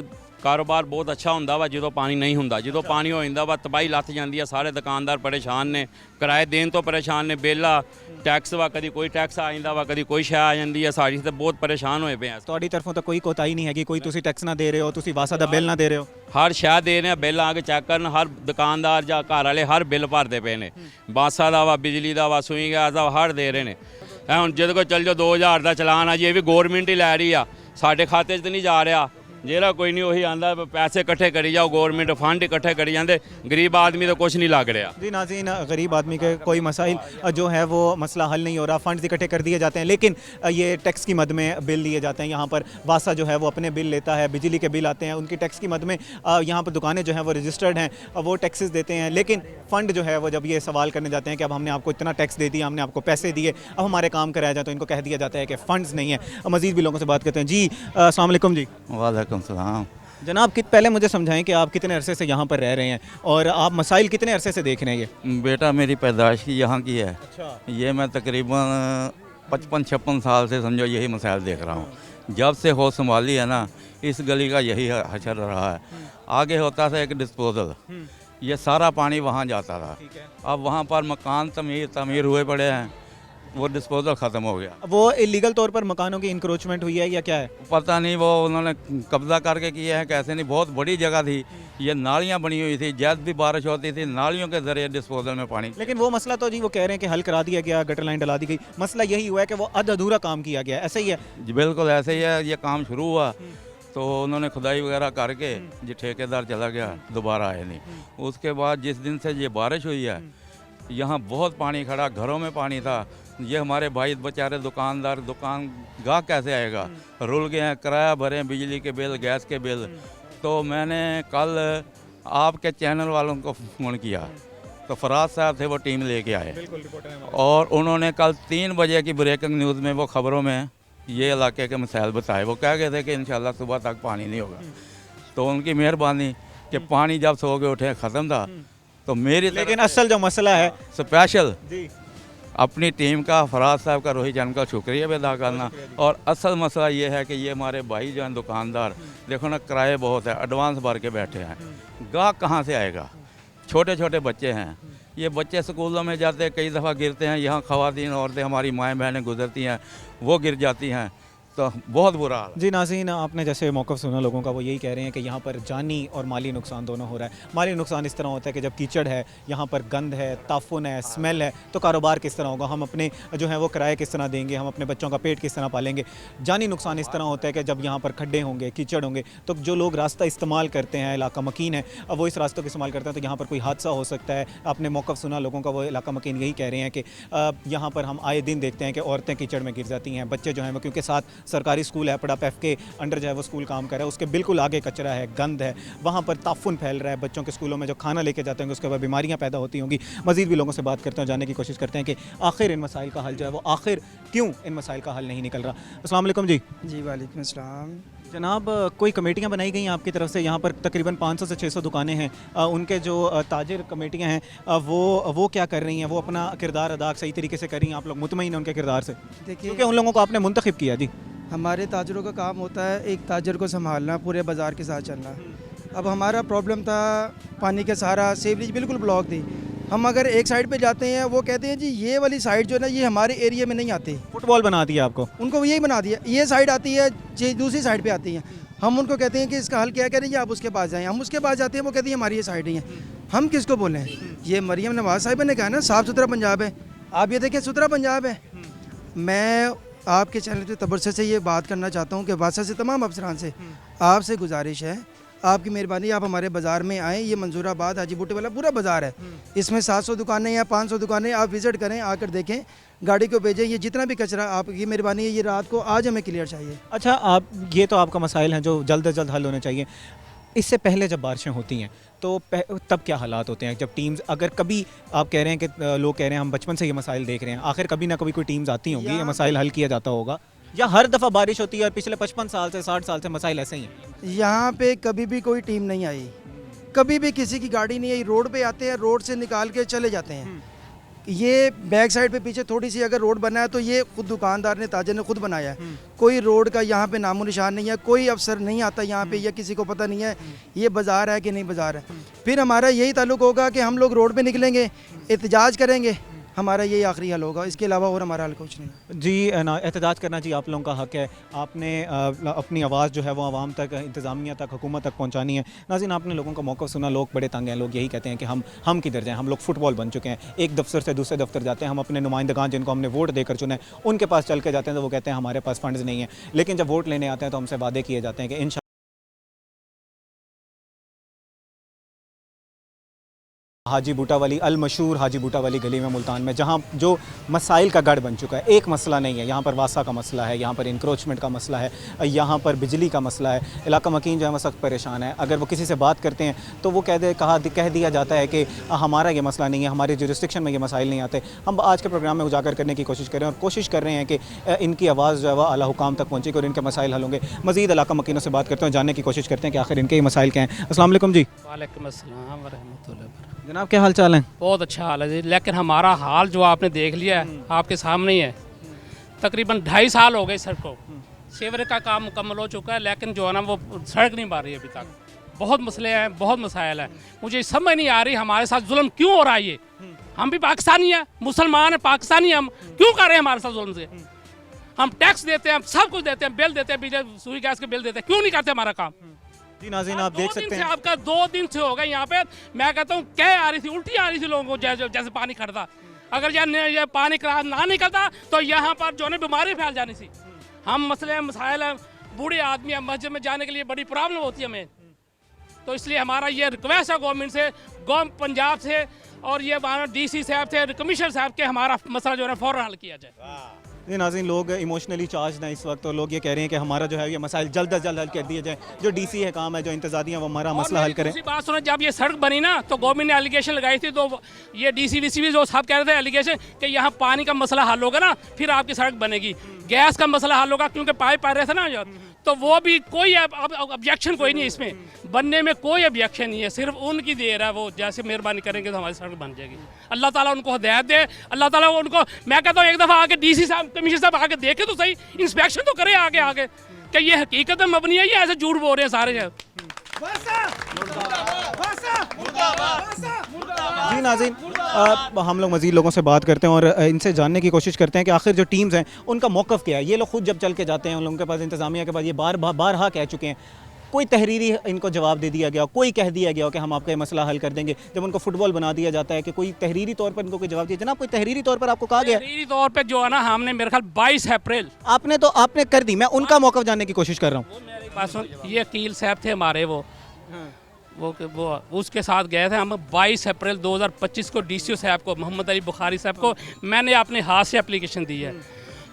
[SPEAKER 9] ਕਾਰੋਬਾਰ ਬਹੁਤ ਅੱਛਾ ਹੁੰਦਾ ਵਾ ਜਦੋਂ ਪਾਣੀ ਨਹੀਂ ਹੁੰਦਾ। ਜਦੋਂ ਪਾਣੀ ਹੋ ਜਾਂਦਾ ਵਾ ਤਬਾਹੀ ਲੱਥ ਜਾਂਦੀ ਆ, ਸਾਰੇ ਦੁਕਾਨਦਾਰ ਪਰੇਸ਼ਾਨ ਨੇ, ਕਿਰਾਏ ਦੇਣ ਤੋਂ ਪਰੇਸ਼ਾਨ ਨੇ, ਬਿੱਲ ਆ, ਟੈਕਸ ਵਾ, ਕਦੀ ਕੋਈ ਟੈਕਸ ਆ ਜਾਂਦਾ ਵਾ, ਕਦੀ ਕੋਈ ਸ਼ੈ ਆ ਜਾਂਦੀ ਆ, ਸਾਡੀ ਤੇ ਬਹੁਤ ਪਰੇਸ਼ਾਨ ਹੋਏ ਪਏ ਆ।
[SPEAKER 1] ਤੁਹਾਡੀ ਤਰਫੋਂ ਤਾਂ ਕੋਈ ਕੋਤਾਹੀ ਨਹੀਂ ਹੈਗੀ, ਕੋਈ ਤੁਸੀਂ ਟੈਕਸ ਨਾ ਦੇ ਰਹੇ ਹੋ, ਤੁਸੀਂ ਵਾਸਾ ਦਾ ਬਿੱਲ ਨਾ ਦੇ ਰਹੇ ਹੋ?
[SPEAKER 9] ਹਰ ਸ਼ੈ ਦੇ ਰਹੇ ਆ, ਬਿੱਲ ਆ ਕੇ ਚੈੱਕ ਕਰਨ, ਹਰ ਦੁਕਾਨਦਾਰ ਜਾਂ ਘਰ ਵਾਲੇ ਹਰ ਬਿੱਲ ਭਰਦੇ ਪਏ ਨੇ, ਬਾਸਾ ਦਾ ਵਾ, ਬਿਜਲੀ ਦਾ ਵਾ, ਸੂਈ ਗੈਸ ਦਾ, ਹਰ ਦੇ ਰਹੇ ਨੇ। ਇਹ ਹੁਣ ਜਿਹਦੇ ਕੋਲ ਚੱਲ ਜਾਓ 2000 ਦਾ ਚਲਾਨ ਆ ਜੀ, ਇਹ ਵੀ ਗੌਰਮੈਂਟ ਹੀ ਲੈ ਰਹੀ ਆ, ਸਾਡੇ ਖਾਤੇ 'ਚ ਤਾਂ ਨਹੀਂ ਜਾ ਰਿਹਾ। ਜਿਹੜਾ ਕੋਈ नहीं वही आंदा पैसे इकट्ठे करी जाओ, गवर्नमेंट फंड इकट्ठे करी जाते, गरीब आदमी तो कुछ नहीं लग रहा।
[SPEAKER 1] जी नाज़रीन, गरीब आदमी के कोई मसाइल जो है वो मसला हल नहीं हो रहा, फंड्स इकट्ठे कर दिए जाते हैं, लेकिन ये टैक्स की मद में बिल दिए जाते हैं। यहाँ पर वासा जो है वो अपने बिल लेता है, बिजली के बिल आते हैं उनकी टैक्स की मद में। यहाँ पर दुकानें जो हैं वो रजिस्टर्ड हैं, वो टैक्सेस देते हैं, लेकिन फ़ंड जो है वो जब ये सवाल करने जाते हैं कि अब हमने आपको इतना टैक्स दे दिया, हमने आपको पैसे दिए, अब हमारे काम कराया जाए, तो इनको कह दिया जाता है कि फ़ंड्स नहीं है। मज़ीद भी लोगों से बात करते हैं। जी अस्सलाम वालेकुम। जी
[SPEAKER 10] वालेकुम सलाम।
[SPEAKER 1] जनाब, पहले मुझे समझाएं कि आप कितने अरसे से यहाँ पर रह रहे हैं और आप मसाइल कितने अरसे से देख रहे हैं? ये
[SPEAKER 10] बेटा मेरी पैदाइश की यहाँ की है।
[SPEAKER 1] अच्छा।
[SPEAKER 10] ये मैं तकरीबन 55-56 साल से समझो यही मसाइल देख रहा हूँ। जब से होश संभाली है ना, इस गली का यही हशर रहा है। आगे होता था एक डिस्पोजल, ये सारा पानी वहाँ जाता था। अब वहाँ पर मकान तमीर हुए पड़े हैं, वो डिस्पोजल ख़त्म हो गया।
[SPEAKER 1] वो इलीगल तौर पर मकानों की इंक्रोचमेंट हुई है या क्या है?
[SPEAKER 10] पता नहीं, वो उन्होंने कब्ज़ा करके किया है कैसे नहीं। बहुत बड़ी जगह थी, ये नालियाँ बनी हुई थी, जब भी बारिश होती थी नालियों के ज़रिए डिस्पोजल में पानी।
[SPEAKER 1] लेकिन वो मसला तो जी वो कह रहे हैं कि हल करा दिया गया, गटर लाइन डला दी गई। मसला यही हुआ है कि वो अधूरा काम किया गया, ऐसा ही है?
[SPEAKER 10] जी बिल्कुल ऐसे ही है। ये काम शुरू हुआ तो उन्होंने खुदाई वगैरह करके जी ठेकेदार चला गया, दोबारा आए नहीं। उसके बाद जिस दिन से ये बारिश हुई है, यहाँ बहुत पानी खड़ा, घरों में पानी था। ये हमारे भाई बेचारे दुकानदार, दुकान गाहक कैसे आएगा, रुल गए हैं, किराया भरे, बिजली के बिल, गैस के बिल। तो मैंने कल आपके चैनल वालों को फ़ोन किया, तो फराज साहब थे, वो टीम लेके आए और उन्होंने कल 3 बजे की ब्रेकिंग न्यूज़ में वो ख़बरों में ये इलाके के मसाइल बताए। वो कह गए थे कि इंशाल्लाह सुबह तक पानी नहीं होगा। तो उनकी मेहरबानी कि पानी जब सो के उठे ख़त्म था, तो मेरी
[SPEAKER 1] लेकिन असल जो मसला है
[SPEAKER 10] स्पेशल
[SPEAKER 1] जी
[SPEAKER 10] अपनी टीम का, फराज साहब का, रोहित जान का शुक्रिया भी अदा करना। और असल मसला ये है कि ये हमारे भाई जो हैं दुकानदार, देखो ना किराए बहुत है, एडवांस भर के बैठे हैं, गाहक कहाँ से आएगा? छोटे छोटे बच्चे हैं, ये बच्चे स्कूलों में जाते हैं, कई दफ़ा गिरते हैं, यहाँ ख़वातीन औरतें हमारी माएँ बहनें गुजरती हैं, वो गिर जाती हैं, तो बहुत बुरा हाल है।
[SPEAKER 1] जी नाज़रीन, आपने जैसे मौक़िफ़ सुना लोगों का, वो यही कह रहे हैं कि यहाँ पर जानी और माली नुकसान दोनों हो रहा है। माली नुकसान इस तरह होता है कि जब कीचड़ है, यहाँ पर गंद है, ताफुन है, स्मेल है, तो कारोबार किस तरह होगा, हम अपने जो है वो किराए किस तरह देंगे, हम अपने बच्चों का पेट किस तरह पालेंगे। जानी नुकसान इस तरह होता है कि जब यहाँ पर खड्डे होंगे, कीचड़ होंगे, तो जो लोग रास्ता इस्तेमाल करते हैं, इलाका मकीन है, अब वो इस रास्तों का इस्तेमाल करते हैं, तो यहाँ पर कोई हादसा हो सकता है। आपने मौक़िफ़ सुना लोगों का, वो इलाका मकीन यही कह रहे हैं कि यहाँ पर हम आए दिन देखते हैं कि औरतें कीचड़ में गिर जाती हैं, बच्चे जो हैं वो, क्योंकि साथ सरकारी स्कूल है, पड़ाप एफ के अंडर जो है वो स्कूल काम कर रहा है, उसके बिल्कुल आगे कचरा है, गंद है, वहाँ पर ताफुन फैल रहा है, बच्चों के स्कूलों में जो खाना लेके जाते हैं उसके बाद बीमारियाँ पैदा होती होंगी। मज़ीद भी लोगों से बात करते हैं, जानने की कोशिश करते हैं कि आखिर इन मसाइल का हल जो है वो, आखिर क्यों इन मसाइल का हल नहीं निकल रहा। अस्सलाम वालेकुम जी।
[SPEAKER 11] जी वालेकुम अस्सलाम।
[SPEAKER 1] जनाब, कोई कमेटियाँ बनाई गई हैं आपकी तरफ से? यहाँ पर तकरीबन 500 से 600 दुकानें हैं, उनके जो ताजिर कमेटियाँ हैं वो क्या कर रही हैं? वो अपना किरदार अदा सही तरीके से कर रही हैं? आप लोग मुतमईन हैं उनके किरदार से?
[SPEAKER 11] देखिए,
[SPEAKER 1] क्योंकि उन लोगों को आपने मुंतखब किया। जी,
[SPEAKER 11] हमारे ताजरों का काम होता है एक ताजर को संभालना, पूरे बाज़ार के साथ चलना। अब हमारा प्रॉब्लम था पानी का सहारा, सीवरेज बिल्कुल ब्लॉक थी। हम अगर एक साइड पे जाते हैं, वो कहते हैं जी ये वाली साइड जो है ना, ये हमारे एरिया में नहीं आती।
[SPEAKER 1] फुटबॉल बना दिया आपको?
[SPEAKER 11] उनको यही बना दिया, ये साइड आती है, ये दूसरी साइड पे आती है। हम उनको कहते हैं कि इसका हल क्या करें, आप उसके पास जाएँ। हम उसके पास जाते हैं, वो कहती है हमारी ये साइड ही है। हम किसको बोलें? ये मरियम नवाज़ साहिबा ने कहा ना साफ़ सुथरा पंजाब है। आप ये देखें, सुथरा पंजाब है। मैं आपके चैनल के तबसरे से ये बात करना चाहता हूँ कि वासा से तमाम अफसरान से आपसे गुजारिश है, आपकी मेहरबानी, आप हमारे बाज़ार में आएँ। ये मंजूराबाद हाजी बूटे वाला पूरा बाज़ार है, इसमें 700 दुकानें या 500 दुकानें। आप विज़िट करें, आकर देखें, गाड़ी को भेजें। ये जितना भी कचरा, आपकी मेहरबानी है, ये रात को आज हमें क्लियर चाहिए।
[SPEAKER 1] अच्छा, आप ये तो आपका मसाइल हैं जो जल्द से जल्द हल होने चाहिए। इससे पहले जब बारिशें होती हैं तो तब क्या हालात होते हैं? जब टीम्स, अगर कभी आप कह रहे हैं कि लोग कह रहे हैं हम बचपन से ये मसाइल देख रहे हैं, आखिर कभी ना कभी कोई टीम्स आती होंगी, ये मसाइल हल किया जाता होगा, या हर दफ़ा बारिश होती है और पिछले 55 साल से 60 साल से मसाइल ऐसे ही हैं?
[SPEAKER 11] यहाँ पे कभी भी कोई टीम नहीं आई, कभी भी किसी की गाड़ी नहीं आई। रोड पे आते हैं, रोड से निकाल के चले जाते हैं। ये बैक साइड पे पीछे थोड़ी सी अगर रोड बना है तो ये खुद दुकानदार ने, ताजर ने खुद बनाया है। कोई रोड का यहाँ पे नामो निशान नहीं है, कोई अफसर नहीं आता यहाँ पे, या किसी को पता नहीं है ये बाज़ार है कि नहीं बाज़ार है। फिर हमारा यही ताल्लुक होगा कि हम लोग रोड पे निकलेंगे, एहतजाज करेंगे, हमारा यही आखिरी हल होगा। इसके अलावा और हमारा हल कुछ नहीं।
[SPEAKER 1] जी ना, एहतजाज करना जी आप लोगों का हक़ है। आपने अपनी आवाज़ जो है वो आवाम तक, इंतज़ामिया तक, हुकूमत तक पहुंचानी है। नाज़रीन, आपने लोगों का मौक़िफ़ सुना, लोग बड़े तंग हैं। लोग यही कहते हैं कि हम किधर जाएँ, हम लोग फुटबॉल बन चुके हैं, एक दफ्तर से दूसरे दफ्तर जाते हैं। हम अपने नुमाइंदगान जिनको हमने वोट देकर चुने उनके पास चल के जाते हैं तो वो कहते हैं हमारे पास फंड्स नहीं है। लेकिन जब वोट लेने आते हैं तो हमसे वादे किए जाते हैं कि इंशाअल्लाह हाजी बूटा वाली, अल मशहूर हाजी बूटा वाली गली में मुल्तान में, जहाँ जो मसाइल का गढ़ बन चुका है, एक मसला नहीं है। यहाँ पर वासा का मसला है, यहाँ पर इंक्रोचमेंट का मसला है, यहाँ पर बिजली का मसला है। इलाका मकीन जो है वो सख्त परेशान है। अगर वो किसी से बात करते हैं तो वो कह दिया जाता है कि हमारा ये मसला नहीं है, हमारे जुरिस्डिक्शन में ये मसाइल नहीं आते। हम आज के प्रोग्राम में उजागर करने की कोशिश करें और कोशिश कर रहे हैं कि इनकी आवाज़ जो है वह आला हुकाम तक पहुँचेगी और इनके मसाइल हल होंगे। मज़ीद इलाका मकीनों से बात करते हैं, जानने की कोशिश करते हैं कि आखिर इनके मसाइल क्या हैं। अस्सलाम वालेकुम जी।
[SPEAKER 12] वालेकुम अस्सलाम व रहमतुल्लाह।
[SPEAKER 1] जनाब, क्या हाल चाल है?
[SPEAKER 12] बहुत अच्छा हाल है जी, लेकिन हमारा हाल जो आपने देख लिया है आपके सामने ही है। तकरीबन 2.5 साल हो गए सड़क को, सीवरेज का काम मुकम्मल हो चुका है, लेकिन जो है ना वो सड़क नहीं बन रही अभी तक। बहुत मसले हैं, बहुत मसाइल हैं। मुझे समझ नहीं आ रही हमारे साथ जुल्म क्यों हो रहा है। ये हम भी पाकिस्तानी हैं, मुसलमान हैं, पाकिस्तानी, हम क्यों कर रहे हैं हमारे साथ जुल्म से? हम टैक्स देते हैं, हम सब कुछ देते हैं, बिल देते हैं, बिजली सुई गैस के बिल देते हैं, क्यों नहीं करते हमारा काम?
[SPEAKER 1] जी नाज़रीन, आप देख सकते हैं
[SPEAKER 12] आपका 2 दिन से हो गए यहाँ पे। मैं कहता हूँ क्या आ रही थी, उल्टी आ रही थी लोगों को, जैसे पानी खड़ता। अगर ये पानी ना निकलता तो यहाँ पर जो है बीमारी फैल जानी थी। हम मसले मसाइल हैं, बूढ़े आदमी हैं, मस्जिद में जाने के लिए बड़ी प्रॉब्लम होती है हमें। तो इसलिए हमारा ये रिक्वेस्ट है गवर्नमेंट से, पंजाब से, और ये DC साहब से, कमिश्नर साहब के, हमारा मसला जो है फ़ौरन हल किया जाए।
[SPEAKER 1] ये नाज़रीन, लोग इमोशनली चार्ज हैं इस वक्त, तो लोग ये कह रहे हैं कि हमारा जो है ये मसाइल जल्द से जल्द हल कर दिए जाए। जो DC है काम है, जो इंतज़ामिया वो हमारा मसला हल करें।
[SPEAKER 12] बात सुनो, जब ये सड़क बनी ना तो गवर्नमेंट ने एलिगेशन लगाई थी, तो ये DC भी जो साहब कह रहे थे एलिगेशन कि यहाँ पानी का मसला हल होगा ना फिर आपकी सड़क बनेगी, गैस का मसला हल होगा, क्योंकि पाइप आ रहे थे ना, तो वो भी कोई ऑब्जेक्शन कोई नहीं है इसमें, बनने में कोई ऑब्जेक्शन नहीं है, सिर्फ उनकी देर है। वो जैसे मेहरबानी करेंगे तो हमारी सड़क बन जाएगी। अल्लाह ताला उनको हिदायत दे, अल्लाह ताला उनको, मैं कहता हूँ एक दफ़ा आके डीसी साहब, कमिश्नर साहब आके देखे तो सही, इंस्पेक्शन तो करे आगे कि ये हकीकत में मबनी है या ऐसे झूठ बोल रहे हैं सारे।
[SPEAKER 1] जी नाज़रीन, हम लोग मज़ीद लोगों से बात करते हैं और इनसे जानने की कोशिश करते हैं कि आखिर जो टीम्स हैं उनका मौक़िफ़ क्या है। ये लोग खुद जब चल के जाते हैं, उन लोगों के पास इंतज़ामिया के पास ये बारहा कह चुके हैं, कोई तहरीरी इनको जवाब दे दिया गया, कोई कह दिया गया कि हम आपका ये मसला हल कर देंगे। जब उनको फुटबॉल बना दिया जाता है कि कोई तहरीरी तौर पर इनको कोई जवाब दिया, जनाब कोई तहरीरी तौर पर आपको कहा गया?
[SPEAKER 12] तहरीरी तौर पर जो है ना, हमने मेरे ख्याल 22 अप्रैल
[SPEAKER 1] आपने कर दी, मैं उनका मौक़िफ़ जानने की कोशिश कर रहा हूँ।
[SPEAKER 12] मेरे पास ये वकील साहब थे हमारे, वो उसके साथ गए थे हम 22 अप्रैल 2025 को डीसीओ साहब को, मोहम्मद अली बुखारी साहब को मैंने अपने हाथ से एप्लीकेशन दी है,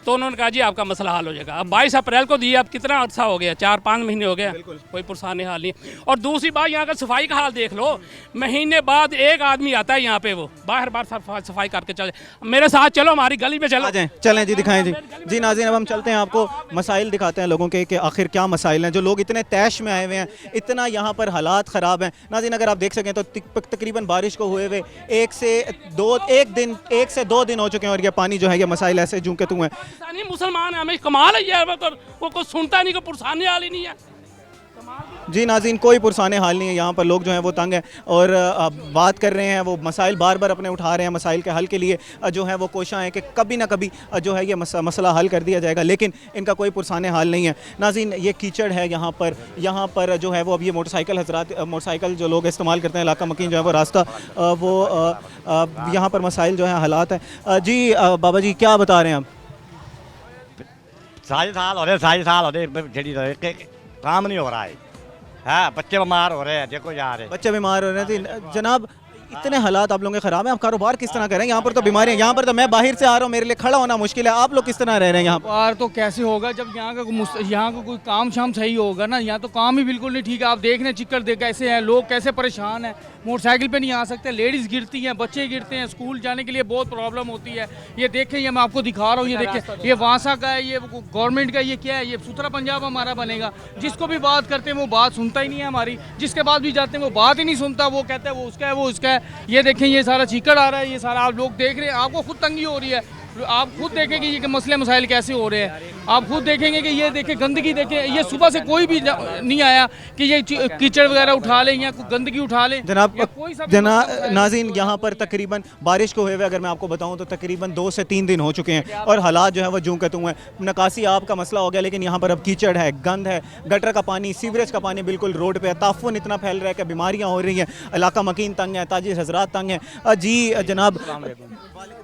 [SPEAKER 12] तो उन्होंने कहा जी आपका मसला हल हो जाएगा। अब 22 अप्रैल को दी, अब कितना अर्सा हो गया, 4-5 महीने हो गया, कोई पुरसाने हाल नहीं। और दूसरी बात, यहाँ का सफाई का हाल देख लो, महीने बाद एक आदमी आता है यहाँ पे, वो बाहर सफाई करके चले। मेरे साथ चलो, हमारी गली में चलो।
[SPEAKER 1] चलें जी, दिखाएं जी। जी नाज़रीन, अब हम चलते हैं, आपको मसाइल दिखाते हैं लोगों के कि आखिर क्या मसाइल हैं। जो लोग इतने तैश में आए हुए हैं, इतना यहाँ पर हालात ख़राब हैं। नाज़रीन, अगर आप देख सकें तो तकरीबन बारिश को हुए हुए 1 से 2 दिन हो चुके हैं और ये पानी जो है, ये मसाइल ऐसे जूं के तू हैं।
[SPEAKER 12] मुसलमान है, हमें कमाल है यार, वो कोई सुनता नहीं, कोई पुरसाने हाल ही नहीं है।
[SPEAKER 1] जी नाज़रीन, कोई पुरसाने हाल नहीं है, यहाँ पर लोग जो हैं वो तंग हैं और बात कर रहे हैं, वो मसाइल बार बार अपने उठा रहे हैं। मसाइल के हल के लिए जो है वो कोशिश है कि कभी ना कभी जो है ये मसला हल कर दिया जाएगा, लेकिन इनका कोई पुरसाने हाल नहीं है। नाज़रीन, ये कीचड़ है यहाँ पर जो है वो अब ये मोटरसाइकिल जो लोग इस्तेमाल करते हैं, इलाका मकीन जो है वो रास्ता, वो यहाँ पर मसाइल जो है हालात हैं। जी बाबा जी, क्या बता रहे हैं आप?
[SPEAKER 4] सारे साल हो रहे काम नहीं हो रहा है, हाँ, बच्चे बीमार हो रहे हैं, देखो जा रहे
[SPEAKER 1] बच्चे बीमार हो रहे हैं। जनाब, इतने हालात आप लोगों के ख़राब हैं, आप कारोबार किस तरह करें? यहाँ पर तो बीमारियाँ, यहाँ पर तो मैं बाहर से आ रहा हूँ, मेरे लिए खड़ा होना मुश्किल है। आप लोग किस तरह रह रहे हैं यहाँ
[SPEAKER 13] पर? तो कैसे होगा जब यहाँ का कोई काम शाम सही होगा ना। यहाँ तो काम ही बिल्कुल नहीं ठीक है। आप देख रहे हैं चिक्कड़ दे कैसे हैं, लोग कैसे परेशान हैं, मोटरसाइकिल पे नहीं आ सकते, लेडीज़ गिरती हैं, बच्चे गिरते हैं, स्कूल जाने के लिए बहुत प्रॉब्लम होती है। ये देखें, ये मैं आपको दिखा रहा हूँ, ये देखें, ये वासा का है, ये गवर्नमेंट का, ये क्या है, ये सुथरा पंजाब हमारा बनेगा। जिसको भी बात करते हैं वो बात सुनता ही नहीं है हमारी, जिसके बाद भी जाते हैं वो बात ही नहीं सुनता, वो कहता है वो उसका है, वो उसका है। ये देखें, ये सारा चीकड़ आ रहा है, ये सारा आप लोग देख रहे हैं, आपको खुद तंगी हो रही है। आप खुद देखेंगे ये मसले मसाइल कैसे हो रहे हैं, आप खुद देखेंगे कि ये देखें गंदगी, देखें ये सुबह से कोई भी नहीं आया कि ये कीचड़ वगैरह उठा लें या गंदगी उठा लें।
[SPEAKER 1] जनाब नाज़रीन, यहाँ पर तकरीबन बारिश को हुए हुए अगर मैं आपको बताऊँ तो तकरीबन 2 से 3 दिन हो चुके हैं और हालात जो है वो जूं के तू हैं। निकासी आपका मसला हो गया, लेकिन यहाँ पर अब कीचड़ है, गंद है, गटर का पानी, सीवरेज का पानी बिल्कुल रोड पे है, ताफुन इतना फैल रहा है कि बीमारियाँ हो रही हैं, इलाका मकीन तंग है, ताजिर हजरात तंग हैं। जी जनाब,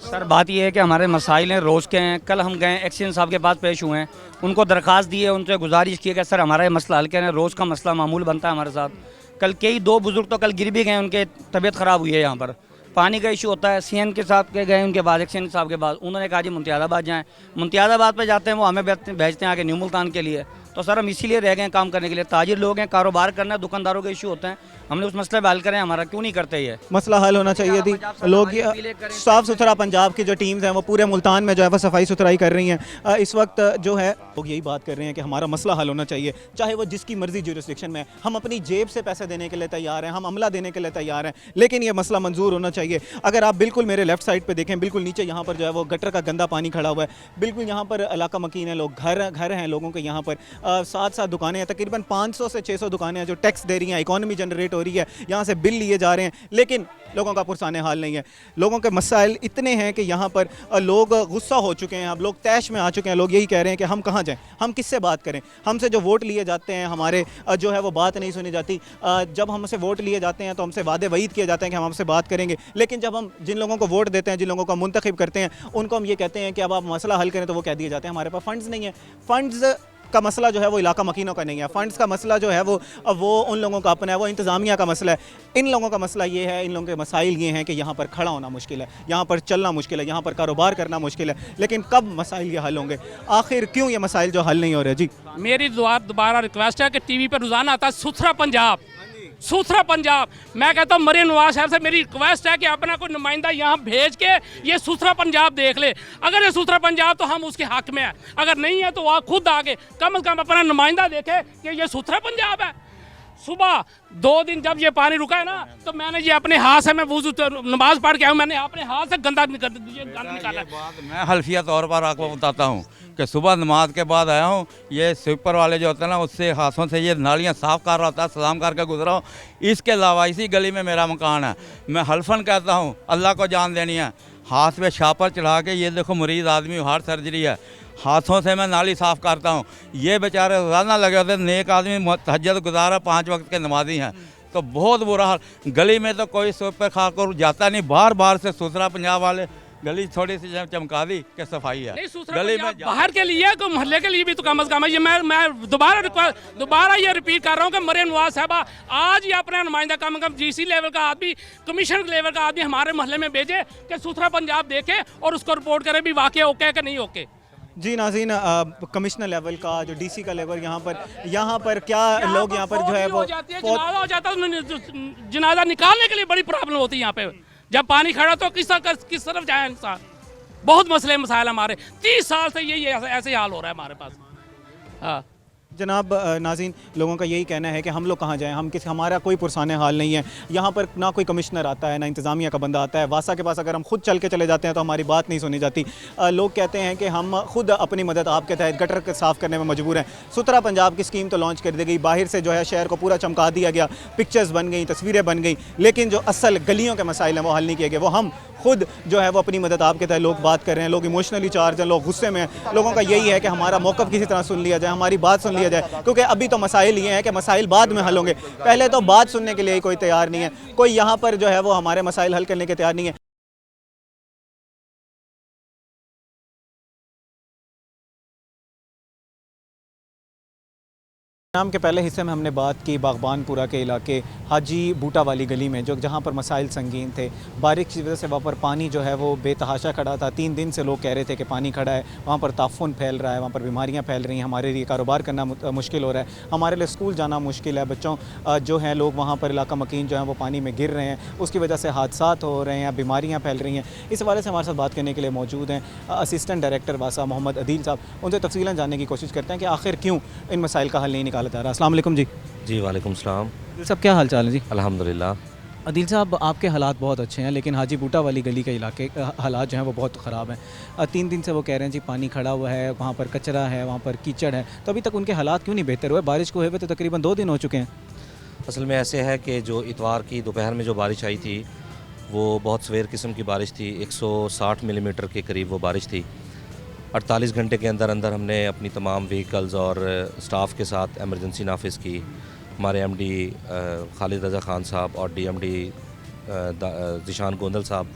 [SPEAKER 14] सर बात यह है कि हमारे मसाइल हैं, रोज़ के हैं। कल हम गए एक्सीडेंट साहब के पास पेश हुए हैं, उनको दरख्वास्त दी है, उनसे गुजारिश की है कि सर हमारा ये मसला हल करें। रोज़ का मसला मामूल बनता है हमारे साथ। कल कई 2 बुजुर्ग तो कल गिर भी गए, उनके तबीयत ख़राब हुई है। यहाँ पर पानी का इशू होता है। CN के साथ के गए, उनके बाद एक्सीडेंट साहब के बाद उन्होंने कहा जी मुमताज़ाबाद जाएँ। मुमताज़ाबाद पर जाते हैं, वो हमें भेजते हैं आगे न्यू मुल्तान के लिए। तो सर हम इसीलिए रह गए काम करने के लिए। ताजिर लोग हैं, कारोबार करना है, दुकानदारों के इशू होते हैं, हमने उस मसले पर हल करें, हमारा क्यों नहीं करते? ये
[SPEAKER 1] मसला हल होना चाहिए थी। लोग साफ़ सुथरा पंजाब की जो टीम्स हैं वो पूरे मुल्तान में जो है वो सफाई सुथराई कर रही हैं। इस वक्त जो है लोग यही बात कर रहे हैं कि हमारा मसला हल होना चाहिए, चाहे वो जिसकी मर्जी जुरिस्डिक्शन में। हम अपनी जेब से पैसे देने के लिए तैयार हैं, हम अमला देने के लिए तैयार हैं, लेकिन ये मसला मंजूर होना चाहिए। अगर आप बिल्कुल मेरे लेफ्ट साइड पर देखें, बिल्कुल नीचे यहाँ पर जो है वो गटर का गंदा पानी खड़ा हुआ है, बिल्कुल यहाँ पर इलाका मकीन है, लोग घर हैं लोगों के यहाँ पर, साथ साथ दुकानें हैं, तकरीबन 500 से 600 दुकानें हैं जो टैक्स दे रही हैं, इकॉनमी जनरेट हो रही है, यहाँ से बिल लिए जा रहे हैं, लेकिन लोगों का पुरसाने हाल नहीं है। लोगों के मसाइल इतने हैं कि यहाँ पर लोग गुस्सा हो चुके हैं, अब लोग तैश में आ चुके हैं। लोग यही कह रहे हैं कि हम कहाँ जाएं, हम किससे बात करें, हमसे जो वोट लिए जाते हैं हमारे जो है वो बात नहीं सुनी जाती। जब हमसे वोट लिए जाते हैं तो हमसे वादे वईद किए जाते हैं कि हम हमसे बात करेंगे, लेकिन जब हम जिन लोगों को वोट देते हैं, जिन लोगों को मुंतखब करते हैं, उनको हम ये कहते हैं कि अब आप मसला हल करें, तो वो कह दिए जाते हैं हमारे पास फंड्स नहीं है। फंड्स का मसला जो है वो इलाका मकीनों का नहीं है, फंड्स का मसला जो है वो उन लोगों का अपना है, वो इंतज़ामिया का मसला है। इन लोगों का मसला ये है, इन लोगों के मसाइल ये हैं कि यहाँ पर खड़ा होना मुश्किल है, यहाँ पर चलना मुश्किल है, यहाँ पर कारोबार करना मुश्किल है, लेकिन कब मसाइल ये हल होंगे? आखिर क्यों ये मसाइल जो हल नहीं हो रहे? जी
[SPEAKER 12] मेरी दोबारा रिक्वेस्ट है कि TV पर रोज़ाना आता है सुथरा पंजाब, सुथरा पंजाब। मैं कहता हूँ मरियम नवाज साहब से मेरी रिक्वेस्ट है कि अपना कोई नुमाइंदा यहाँ भेज के ये सुथरा पंजाब देख ले। अगर ये सुथरा पंजाब तो हम उसके हक में हैं, अगर नहीं है तो वह खुद आके कम से कम अपना नुमाइंदा देखे कि ये सुथरा पंजाब है। सुबह 2 दिन जब ये पानी रुका है ना, तो मैंने ये अपने हाथ से, मैं वुज़ू नमाज पढ़ के आया हूँ, मैंने अपने हाथ से गंदा निकाला।
[SPEAKER 10] मैं हल्फिया तौर पर आपको बताता हूँ कि सुबह नमाज के बाद आया हूँ, ये स्वीपर वाले जो होते हैं ना, उससे हाथों से ये नालियाँ साफ़ कर रहा होता है, सलाम करके गुजरा हूँ। इसके अलावा इसी गली में मेरा मकान है। मैं हल्फन कहता हूँ, अल्लाह को जान देनी है, हाथ पे शापर चढ़ा के ये देखो मरीज़ आदमी, हार्ट सर्जरी है, हाथों से मैं नाली साफ़ करता हूँ। ये बेचारे रोज़ाना लगे होते, नेक आदमी तहज्जुद गुज़ारा, 5 वक्त के नमाजी हैं, तो बहुत बुरा हाल। गली में तो कोई स्वीपर खा कर जाता नहीं, बार बार से सुथरा पंजाब वाले गली थोड़ी सी चमका दी कि सफाई है। गली में
[SPEAKER 12] बाहर के लिए को मोहल्ले के लिए भी तो कम अज़ कम है। ये मैं दोबारा ये रिपीट कर रहा हूँ कि मरियम नवाज साहबा आज ही अपना नुमाइंदा कम से कम GC लेवल का आदमी, कमीशन लेवल का आदमी हमारे मोहल्ले में भेजे कि सुथरा पंजाब देखे और उसको रिपोर्ट करे भी वाकई ओके कि नहीं ओके।
[SPEAKER 1] जी नाज़रीन, कमिश्नर लेवल का जो DC का लेवल यहाँ पर क्या लोग यहाँ पर जो है वो
[SPEAKER 12] जनाजा हो जाता है, जनाजा निकालने के लिए बड़ी प्रॉब्लम होती है यहाँ पे। जब पानी खड़ा तो किस तरफ जाए इंसान। बहुत मसले मसाइल हमारे 30 साल से यही ऐसे हाल हो रहा है हमारे पास। हाँ
[SPEAKER 1] जनाब नाज़रीन, लोगों का यही कहना है कि हम लोग कहाँ जाएं, हमारा कोई पुरसान हाल नहीं है। यहाँ पर ना कोई कमिश्नर आता है, ना इंतज़ामिया का बंदा आता है। वासा के पास अगर हम खुद चल के चले जाते हैं तो हमारी बात नहीं सुनी जाती। लोग कहते हैं कि हम खुद अपनी मदद आपके तहत गटर के साफ़ करने में मजबूर हैं। सुथरा पंजाब की स्कीम तो लॉन्च कर दी गई, बाहर से जो है शहर को पूरा चमका दिया गया, पिक्चर्स बन गई, तस्वीरें बन गई, लेकिन जो असल गलियों के मसाइल हैं वो हल नहीं किए गए। वो हम खुद जो है वो अपनी मदद आपके तहत लोग बात कर रहे हैं, लोग इमोशनली चार्ज हैं, लोग गुस्से में हैं। लोगों का यही है कि हमारा मौक़िफ़ किसी तरह सुन लिया जाए, हमारी बात सुन लिया जाए, क्योंकि अभी तो मसाइल ये हैं कि मसाइल बाद में हल होंगे, पहले तो बात सुनने के लिए कोई तैयार नहीं है। कोई यहाँ पर जो है वो हमारे मसाइल हल करने के तैयार नहीं है। नाम के पहले हिस्से में हमने बात की बागबानपुरा के इलाके हाजी बूटा वाली गली में, जो जहाँ पर मसाइल संगीन थे। बारिश की वजह से वहाँ पर पानी जो है वो बेतहाशा खड़ा था। 3 दिन से लोग कह रहे थे कि पानी खड़ा है, वहाँ पर ताफुन फैल रहा है, वहाँ पर बीमारियाँ फैल रही हैं, हमारे लिए कारोबार करना मुश्किल हो रहा है, हमारे लिए स्कूल जाना मुश्किल है। बच्चों जो हैं लोग वहाँ पर इलाका मकीन जो है वो पानी में गिर रहे हैं, उसकी वजह से हादसात हो रहे हैं, बीमारियाँ फैल रही हैं। इस हवाले से हमारे साथ बात करने के लिए मौजूद हैं असिस्टेंट डायरेक्टर वासा मोहम्मद अदील साहब। उनसे तफसीलन जानने की कोशिश करते हैं कि आखिर क्यों इन मसाइल का हल नहीं निकाला जा रहा। अस्सलाम वालेकुम जी।
[SPEAKER 15] जी वालेकुम सलाम।
[SPEAKER 1] अदील साहब क्या हाल चाल है जी?
[SPEAKER 15] अल्हम्दुलिल्लाह।
[SPEAKER 1] अदील साहब आपके हालात बहुत अच्छे हैं, लेकिन हाजी बूटा वाली गली के इलाके हालात जो हैं वो बहुत ख़राब हैं। 3 दिन से वो कह रहे हैं जी पानी खड़ा हुआ है, वहाँ पर कचरा है, वहाँ पर कीचड़ है, तो अभी तक उनके हालात क्यों नहीं बेहतर हुए? बारिश को हुए हुए तो तकरीबन 2 दिन हो चुके हैं।
[SPEAKER 15] असल में ऐसे है कि जो इतवार की दोपहर में जो बारिश आई थी वो बहुत सवेर किस्म की बारिश थी, 160 मिलीमीटर के करीब वो बारिश थी। 48 घंटे के अंदर अंदर हमने अपनी तमाम व्हीकल्स और स्टाफ के साथ एमरजेंसी नाफिज की। हमारे MD खालिद रज़ा ख़ान साहब और DMD ज़िशान गोंदल साहब,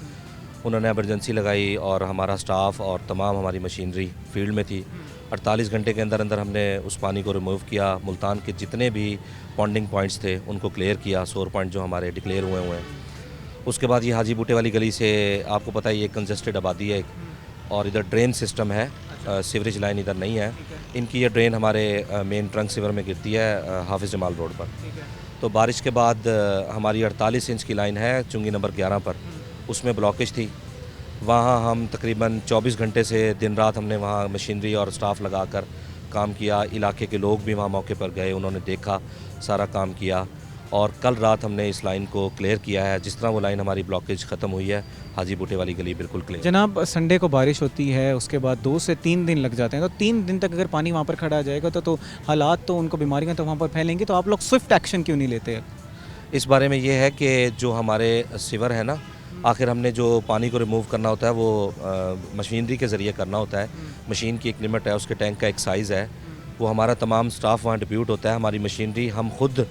[SPEAKER 15] उन्होंने एमरजेंसी लगाई और हमारा स्टाफ और तमाम हमारी मशीनरी फील्ड में थी। 48 घंटे के अंदर अंदर हमने उस पानी को रिमूव किया। मुल्तान के जितने भी पॉन्डिंग पॉइंट्स थे उनको क्लियर किया, सोर पॉइंट जो हमारे डिक्लेयर हुए हैं। उसके बाद ये हाजी बूटे वाली गली से आपको पता है ये कंजस्टेड आबादी है और इधर ड्रेन सिस्टम है, सीवरेज लाइन इधर नहीं है। इनकी ये ड्रेन हमारे मेन ट्रंक सीवर में गिरती है हाफिज़ जमाल रोड पर। तो बारिश के बाद हमारी 48 इंच की लाइन है चुंगी नंबर 11 पर, उसमें ब्लॉकेज थी। वहाँ हम तकरीबन 24 घंटे से दिन रात हमने वहाँ मशीनरी और स्टाफ लगाकर काम किया। इलाके के लोग भी वहाँ मौके पर गए, उन्होंने देखा, सारा काम किया और कल रात हमने इस लाइन को क्लियर किया है। जिस तरह वो लाइन हमारी ब्लॉकेज ख़त्म हुई है, हाजी बूटे वाली गली बिल्कुल क्लियर।
[SPEAKER 1] जनाब संडे को बारिश होती है, उसके बाद 2 से 3 दिन लग जाते हैं, तो 3 दिन तक अगर पानी वहाँ पर खड़ा आ जाएगा तो हालात तो उनको बीमारियाँ तो वहाँ पर फैलेंगी, तो आप लोग स्विफ्ट एक्शन क्यों नहीं लेते?
[SPEAKER 15] इस बारे में ये है कि जो हमारे सीवर है ना, आखिर हमने जो पानी को रिमूव करना होता है वो मशीनरी के ज़रिए करना होता है। मशीन की एक लिमिट है, उसके टैंक का एक साइज़ है, वो हमारा तमाम स्टाफ वहाँ डिप्यूट होता है। हमारी मशीनरी हम खुद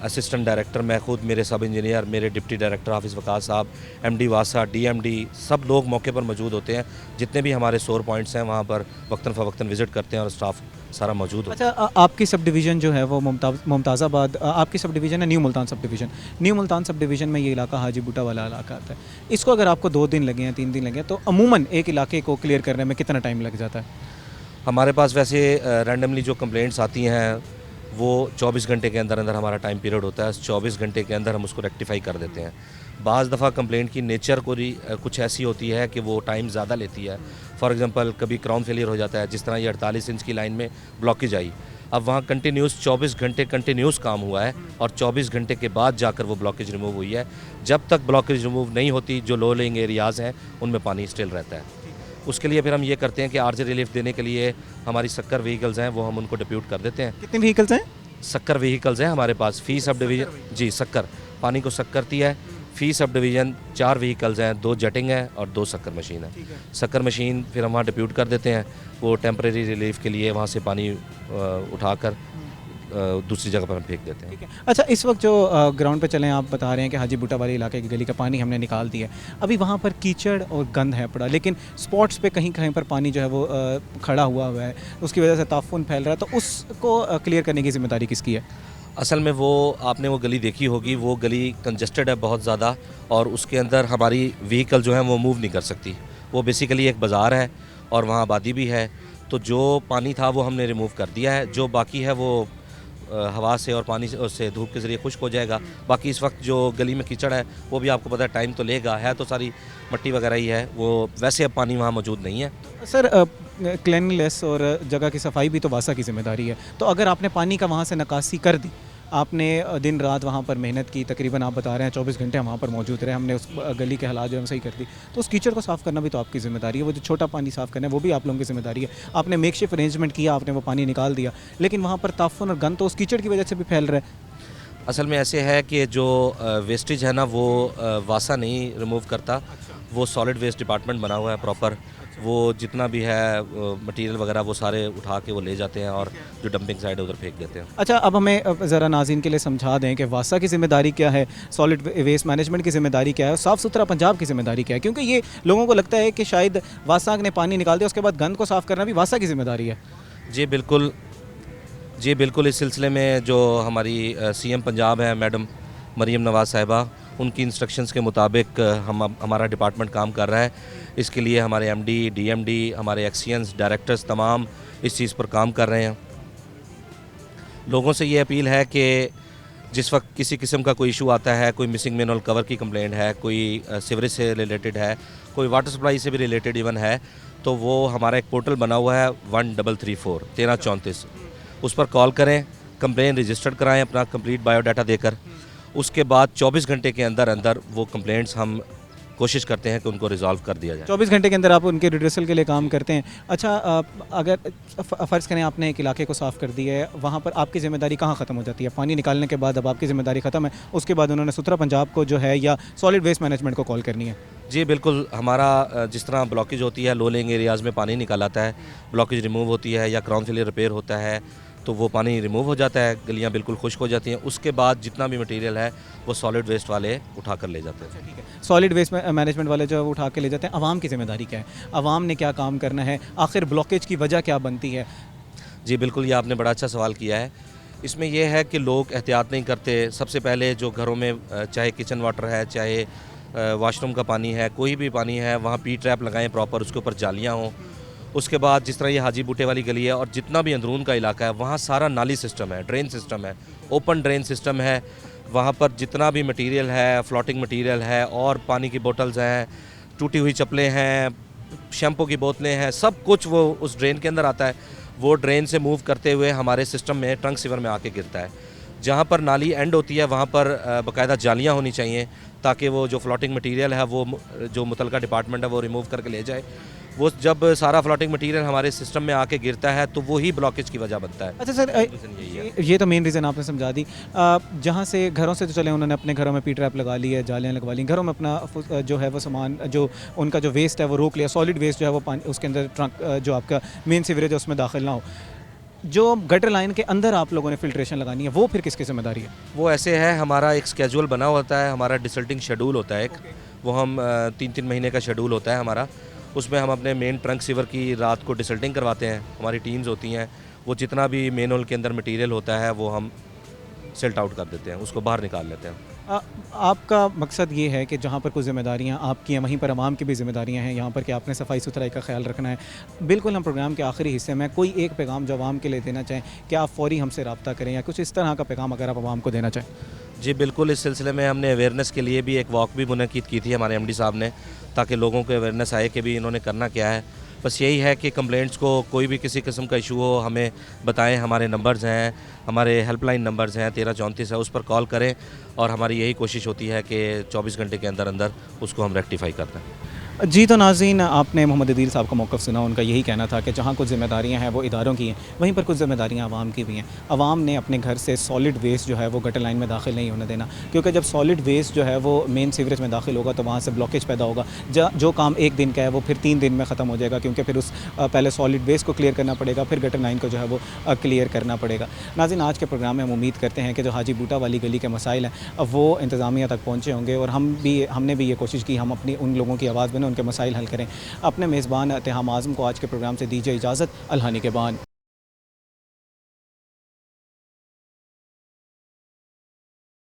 [SPEAKER 15] असिस्टेंट डायरेक्टर, मैं खुद, मेरे सब इंजीनियर, मेरे डिप्टी डायरेक्टर हाफिज़ वकास साहब, MD वासा, DMD, सब लोग मौके पर मौजूद होते हैं। जितने भी हमारे सोर पॉइंट्स हैं वहाँ पर वक्तन फ़वक्तन विज़िट करते हैं और स्टाफ सारा मौजूद होता है।
[SPEAKER 1] अच्छा, आपकी सब डिवीज़न जो है वो मुमताज़ाबाद, आपकी सब डिवीज़न है new Multan sub division. New Multan sub division में ये इलाका हाजी बूटा वाला इलाका आता है। इसको अगर आपको 2 दिन लगे हैं, 3 दिन लगे हैं, तो अमूमन एक इलाके को क्लियर करने में कितना टाइम लग जाता है?
[SPEAKER 15] हमारे पास वैसे रैंडमली जो कंप्लेंट्स आती हैं वो 24 घंटे के अंदर अंदर हमारा टाइम पीरियड होता है, 24 घंटे के अंदर हम उसको रेक्टिफाई कर देते हैं। बाज़ दफ़ा कंप्लेंट की नेचर कुछ ऐसी होती है कि वो टाइम ज़्यादा लेती है। फॉर एग्जांपल कभी क्राउन फेलियर हो जाता है, जिस तरह ये 48 इंच की लाइन में ब्लॉकेज आई, अब वहाँ कंटिन्यूस 24 घंटे कंटिन्यूस काम हुआ है और 24 घंटे के बाद जाकर वो ब्लॉकेज रिमूव हुई है। जब तक ब्लॉकेज रिमूव नहीं होती, जो लो लेइंग एरियाज़ हैं उनमें पानी स्टिल रहता है। उसके लिए फिर हम ये करते हैं कि आर्जी रिलीफ देने के लिए हमारी सक्कर व्हीकल्स हैं, वो हम उनको डिप्यूट कर देते हैं।
[SPEAKER 1] कितने व्हीकल्स हैं?
[SPEAKER 15] सक्कर व्हीकल्स हैं हमारे पास। फी सब डिवीज़न, जी सक्कर पानी को सक करती है। फी सब डिवीज़न 4 व्हीकल्स हैं, 2 जेटिंग हैं और 2 सक्कर मशीन है। सक्कर मशीन फिर हम वहाँ डिप्यूट कर देते हैं, वो टेम्परेरी रिलीफ के लिए वहाँ से पानी उठाकर दूसरी जगह पर हम फेंक देते हैं।
[SPEAKER 1] अच्छा, इस वक्त जो ग्राउंड पे चले हैं, आप बता रहे हैं कि हाजी बूटा वाले इलाके की गली का पानी हमने निकाल दिया है। अभी वहाँ पर कीचड़ और गंद है पड़ा, लेकिन स्पॉट्स पे कहीं कहीं पर पानी जो है वो खड़ा हुआ है, उसकी वजह से ताफुन फैल रहा है। तो उसको क्लियर करने की जिम्मेदारी किसकी है?
[SPEAKER 15] असल में वो आपने वो गली देखी होगी, वो गली कंजस्टेड है बहुत ज़्यादा और उसके अंदर हमारी व्हीकल जो है वो मूव नहीं कर सकती। वो बेसिकली एक बाज़ार है और वहाँ आबादी भी है, तो जो पानी था वो हमने रिमूव कर दिया है। जो बाकी है वो हवा से और पानी से धूप के ज़रिए खुश्क हो जाएगा। बाकी इस वक्त जो गली में कीचड़ है वो भी आपको पता है टाइम तो लेगा, है तो सारी मट्टी वगैरह ही है, वो वैसे अब पानी वहाँ मौजूद नहीं है।
[SPEAKER 1] सर, क्लीनलीनेस और जगह की सफाई भी तो वासा की जिम्मेदारी है। तो अगर आपने पानी का वहाँ से निकासी कर दी, आपने दिन रात वहाँ पर मेहनत की, तकरीबन आप बता रहे हैं 24 घंटे हम वहाँ पर मौजूद रहे, हमने उस गली के हालात जो है सही कर दी, तो उस कीचड़ को साफ़ करना भी तो आपकी ज़िम्मेदारी है। वो जो छोटा पानी साफ़ करना है वो भी आप लोगों की ज़िम्मेदारी है। आपने मेकशिफ्ट अरेंजमेंट किया, आपने वो पानी निकाल दिया, लेकिन वहाँ पर ताफुन और गंद तो उस कीचड़ की वजह से भी फैल रहा है।
[SPEAKER 15] असल में ऐसे है कि जो वेस्टेज है ना वो वासा नहीं रिमूव करता, वो सॉलिड वेस्ट डिपार्टमेंट बना हुआ है प्रॉपर। वो जितना भी है मटेरियल वगैरह वो सारे उठा के वो ले जाते हैं और जो डंपिंग साइड है उधर फेंक देते हैं।
[SPEAKER 1] अच्छा, अब हमें ज़रा नाज़रीन के लिए समझा दें कि वासा की ज़िम्मेदारी क्या है, सॉलिड वेस्ट मैनेजमेंट की ज़िम्मेदारी क्या है और साफ़ सुथरा पंजाब की ज़िम्मेदारी क्या है, क्योंकि ये लोगों को लगता है कि शायद वासा ने पानी निकाल दिया, उसके बाद गंद को साफ़ करना भी वासा की ज़िम्मेदारी है।
[SPEAKER 15] जी बिल्कुल, जी बिल्कुल। इस सिलसिले में जो हमारी सीएम पंजाब है मैडम मरीम नवाज़ साहिबा, उनकी इंस्ट्रक्शंस के मुताबिक हमारा डिपार्टमेंट काम कर रहा है। इसके लिए हमारे एमडी, डीएमडी, हमारे एक्सीएंस, डायरेक्टर्स तमाम इस चीज़ पर काम कर रहे हैं। लोगों से ये अपील है कि जिस वक्त किसी किस्म का कोई इशू आता है, कोई मिसिंग मैनुअल कवर की कंप्लेंट है, कोई सीवरेज से रिलेटेड है, कोई वाटर सप्लाई से भी रिलेटेड इवन है, तो वो हमारा एक पोर्टल बना हुआ है 1334 1334, उस पर कॉल करें, कंप्लेन रजिस्टर्ड कराएं अपना कंप्लीट बायोडाटा देकर। उसके बाद 24 घंटे के अंदर अंदर वो कंप्लेंट्स हम कोशिश करते हैं कि उनको रिजॉल्व कर दिया जाए।
[SPEAKER 1] 24 घंटे के अंदर आप उनके रिड्रेसल के लिए काम करते हैं। अच्छा, अगर फ़र्ज़ करें आपने एक इलाके को साफ़ कर दिया है, वहाँ पर आपकी ज़िम्मेदारी कहाँ ख़त्म हो जाती है? पानी निकालने के बाद अब आपकी ज़िम्मेदारी ख़त्म है, उसके बाद उन्होंने सुथरा पंजाब को जो है या सॉलिड वेस्ट मैनेजमेंट को कॉल करनी है?
[SPEAKER 15] जी बिल्कुल। हमारा जिस तरह ब्लॉकेज होती है, लो लेइंग एरियाज़ में पानी निकल आता है, ब्लॉकेज रिमूव होती है या क्राउन फेलियर रिपेयर होता है तो वो पानी रिमूव हो जाता है, गलियाँ बिल्कुल खुश्क हो जाती हैं। उसके बाद जितना भी मटेरियल है वो सॉलिड वेस्ट वाले उठा कर ले जाते हैं।
[SPEAKER 1] ठीक है, सॉलिड वेस्ट मैनेजमेंट वाले जो उठा के ले जाते हैं, आवाम की ज़िम्मेदारी क्या है? आवाम ने क्या काम करना है? आखिर ब्लॉकेज की वजह क्या बनती है?
[SPEAKER 15] जी बिल्कुल, ये आपने बड़ा अच्छा सवाल किया है। इसमें यह है कि लोग एहतियात नहीं करते। सबसे पहले जो घरों में चाहे किचन वाटर है, चाहे वाशरूम का पानी है, कोई भी पानी है, वहाँ पी ट्रैप लगाएं प्रॉपर, उसके ऊपर जालियाँ हों। उसके बाद जिस तरह ये हाजी बूटे वाली गली है और जितना भी अंदरून का इलाका है, वहाँ सारा नाली सिस्टम है, ड्रेन सिस्टम है, ओपन ड्रेन सिस्टम है। वहाँ पर जितना भी मटेरियल है, फ्लोटिंग मटेरियल है और पानी की बोतल्स हैं, टूटी हुई चप्पलें हैं, शैम्पू की बोतलें हैं, सब कुछ वो उस ड्रेन के अंदर आता है। वो ड्रेन से मूव करते हुए हमारे सिस्टम में ट्रंक सीवर में आके गिरता है। जहाँ पर नाली एंड होती है वहाँ पर बाकायदा जालियाँ होनी चाहिए ताकि वो जो फ्लोटिंग मटेरियल है वो जो मुतलका डिपार्टमेंट है वो रिमूव करके ले जाए। वो जब सारा फ्लोटिंग मटेरियल हमारे सिस्टम में आके गिरता है तो वही ब्लॉकेज की वजह बनता है।
[SPEAKER 1] अच्छा सर, ये तो मेन रीज़न आपने समझा दी। जहाँ से घरों से तो चले, उन्होंने अपने घरों में पी ट्रैप लगा ली है, जालियाँ लगवा ली, घरों में अपना जो है वो सामान, जो उनका जो वेस्ट है वो रोक लिया, सॉलिड वेस्ट जो है वो पानी उसके अंदर ट्रंक जो आपका मेन सीवरेज है उसमें दाखिल ना हो। जो गटर लाइन के अंदर आप लोगों ने फिल्ट्रेशन लगानी है वो फिर किसकी जिम्मेदारी है?
[SPEAKER 15] वो ऐसे है, हमारा एक स्केड्यूल बना होता है, हमारा डिसल्टिंग शेड्यूल होता है एक, वो हम 3-3 महीने का शेड्यूल होता है हमारा। उसमें हम अपने मेन ट्रंक सीवर की रात को डिसल्टिंग करवाते हैं, हमारी टीम्स होती हैं, वो जितना भी मेन होल के अंदर मटेरियल होता है वो हम सेल्ट आउट कर देते हैं, उसको बाहर निकाल लेते हैं।
[SPEAKER 1] आपका मकसद ये है कि जहाँ पर कुछ ज़िम्मेदारियाँ आपकी हैं वहीं पर आवाम की भी ज़िम्मेदारियाँ हैं, यहाँ पर कि आपने सफाई सुथराई का ख्याल रखना है। बिल्कुल हम प्रोग्राम के आखिरी हिस्से में कोई एक पैगाम जो आवाम के लिए देना चाहें कि आप फ़ौरी हमसे रब्ता करें या कुछ इस तरह का पैगाम अगर आप आवाम को देना चाहें।
[SPEAKER 15] जी बिल्कुल, इस सिलसिले में हमने अवेयरनेस के लिए भी एक वॉक भी मुनक़िद की थी हमारे एमडी साहब ने, ताकि लोगों को अवेयरनेस आए कि भी इन्होंने करना क्या है। बस यही है कि कंप्लेंट्स को कोई भी किसी किस्म का इशू हो हमें बताएं, हमारे नंबर्स हैं, हमारे हेल्पलाइन नंबर्स हैं 1334 है, उस पर कॉल करें और हमारी यही कोशिश होती है कि 24 घंटे के अंदर अंदर उसको हम रेक्टिफाई कर दें।
[SPEAKER 1] जी तो नाज़रीन, आपने मोहम्मद अदील साहब का मौक़िफ़ सुना। उनका यही कहना था कि जहाँ कुछ ज़िम्मेदारियाँ हैं वो इदारों की हैं, वहीं पर कुछ ज़िम्मेदारियाँ आवाम की भी हैं। आवाम ने अपने घर से सॉलिड वेस्ट जो है वो गटर लाइन में दाखिल नहीं होने देना, क्योंकि जब सॉलिड वेस्ट जो है वो मेन सीवरेज में दाखिल होगा तो वहाँ से ब्लॉकेज पैदा होगा। जो काम एक दिन का है वो फिर 3 दिन में ख़त्म हो जाएगा, क्योंकि फिर उस पहले सॉलिड वेस्ट को क्लियर करना पड़ेगा, फिर गटर लाइन को जो है वो क्लियर करना पड़ेगा। नाज़रीन, आज के प्रोग्राम में हम उम्मीद करते हैं कि जो हाजी बूटा वाली गली के मसाइल हैं वो इंतज़ामिया तक पहुँचे होंगे और हमने भी ये कोशिश की हम अपनी उन लोगों की आवाज़ बने, उनके मसाइल हल करें। अपने मेज़बान इत्तेहाम आज़म को आज के प्रोग्राम से दीजिए इजाज़त। अल्लाह निगहबान।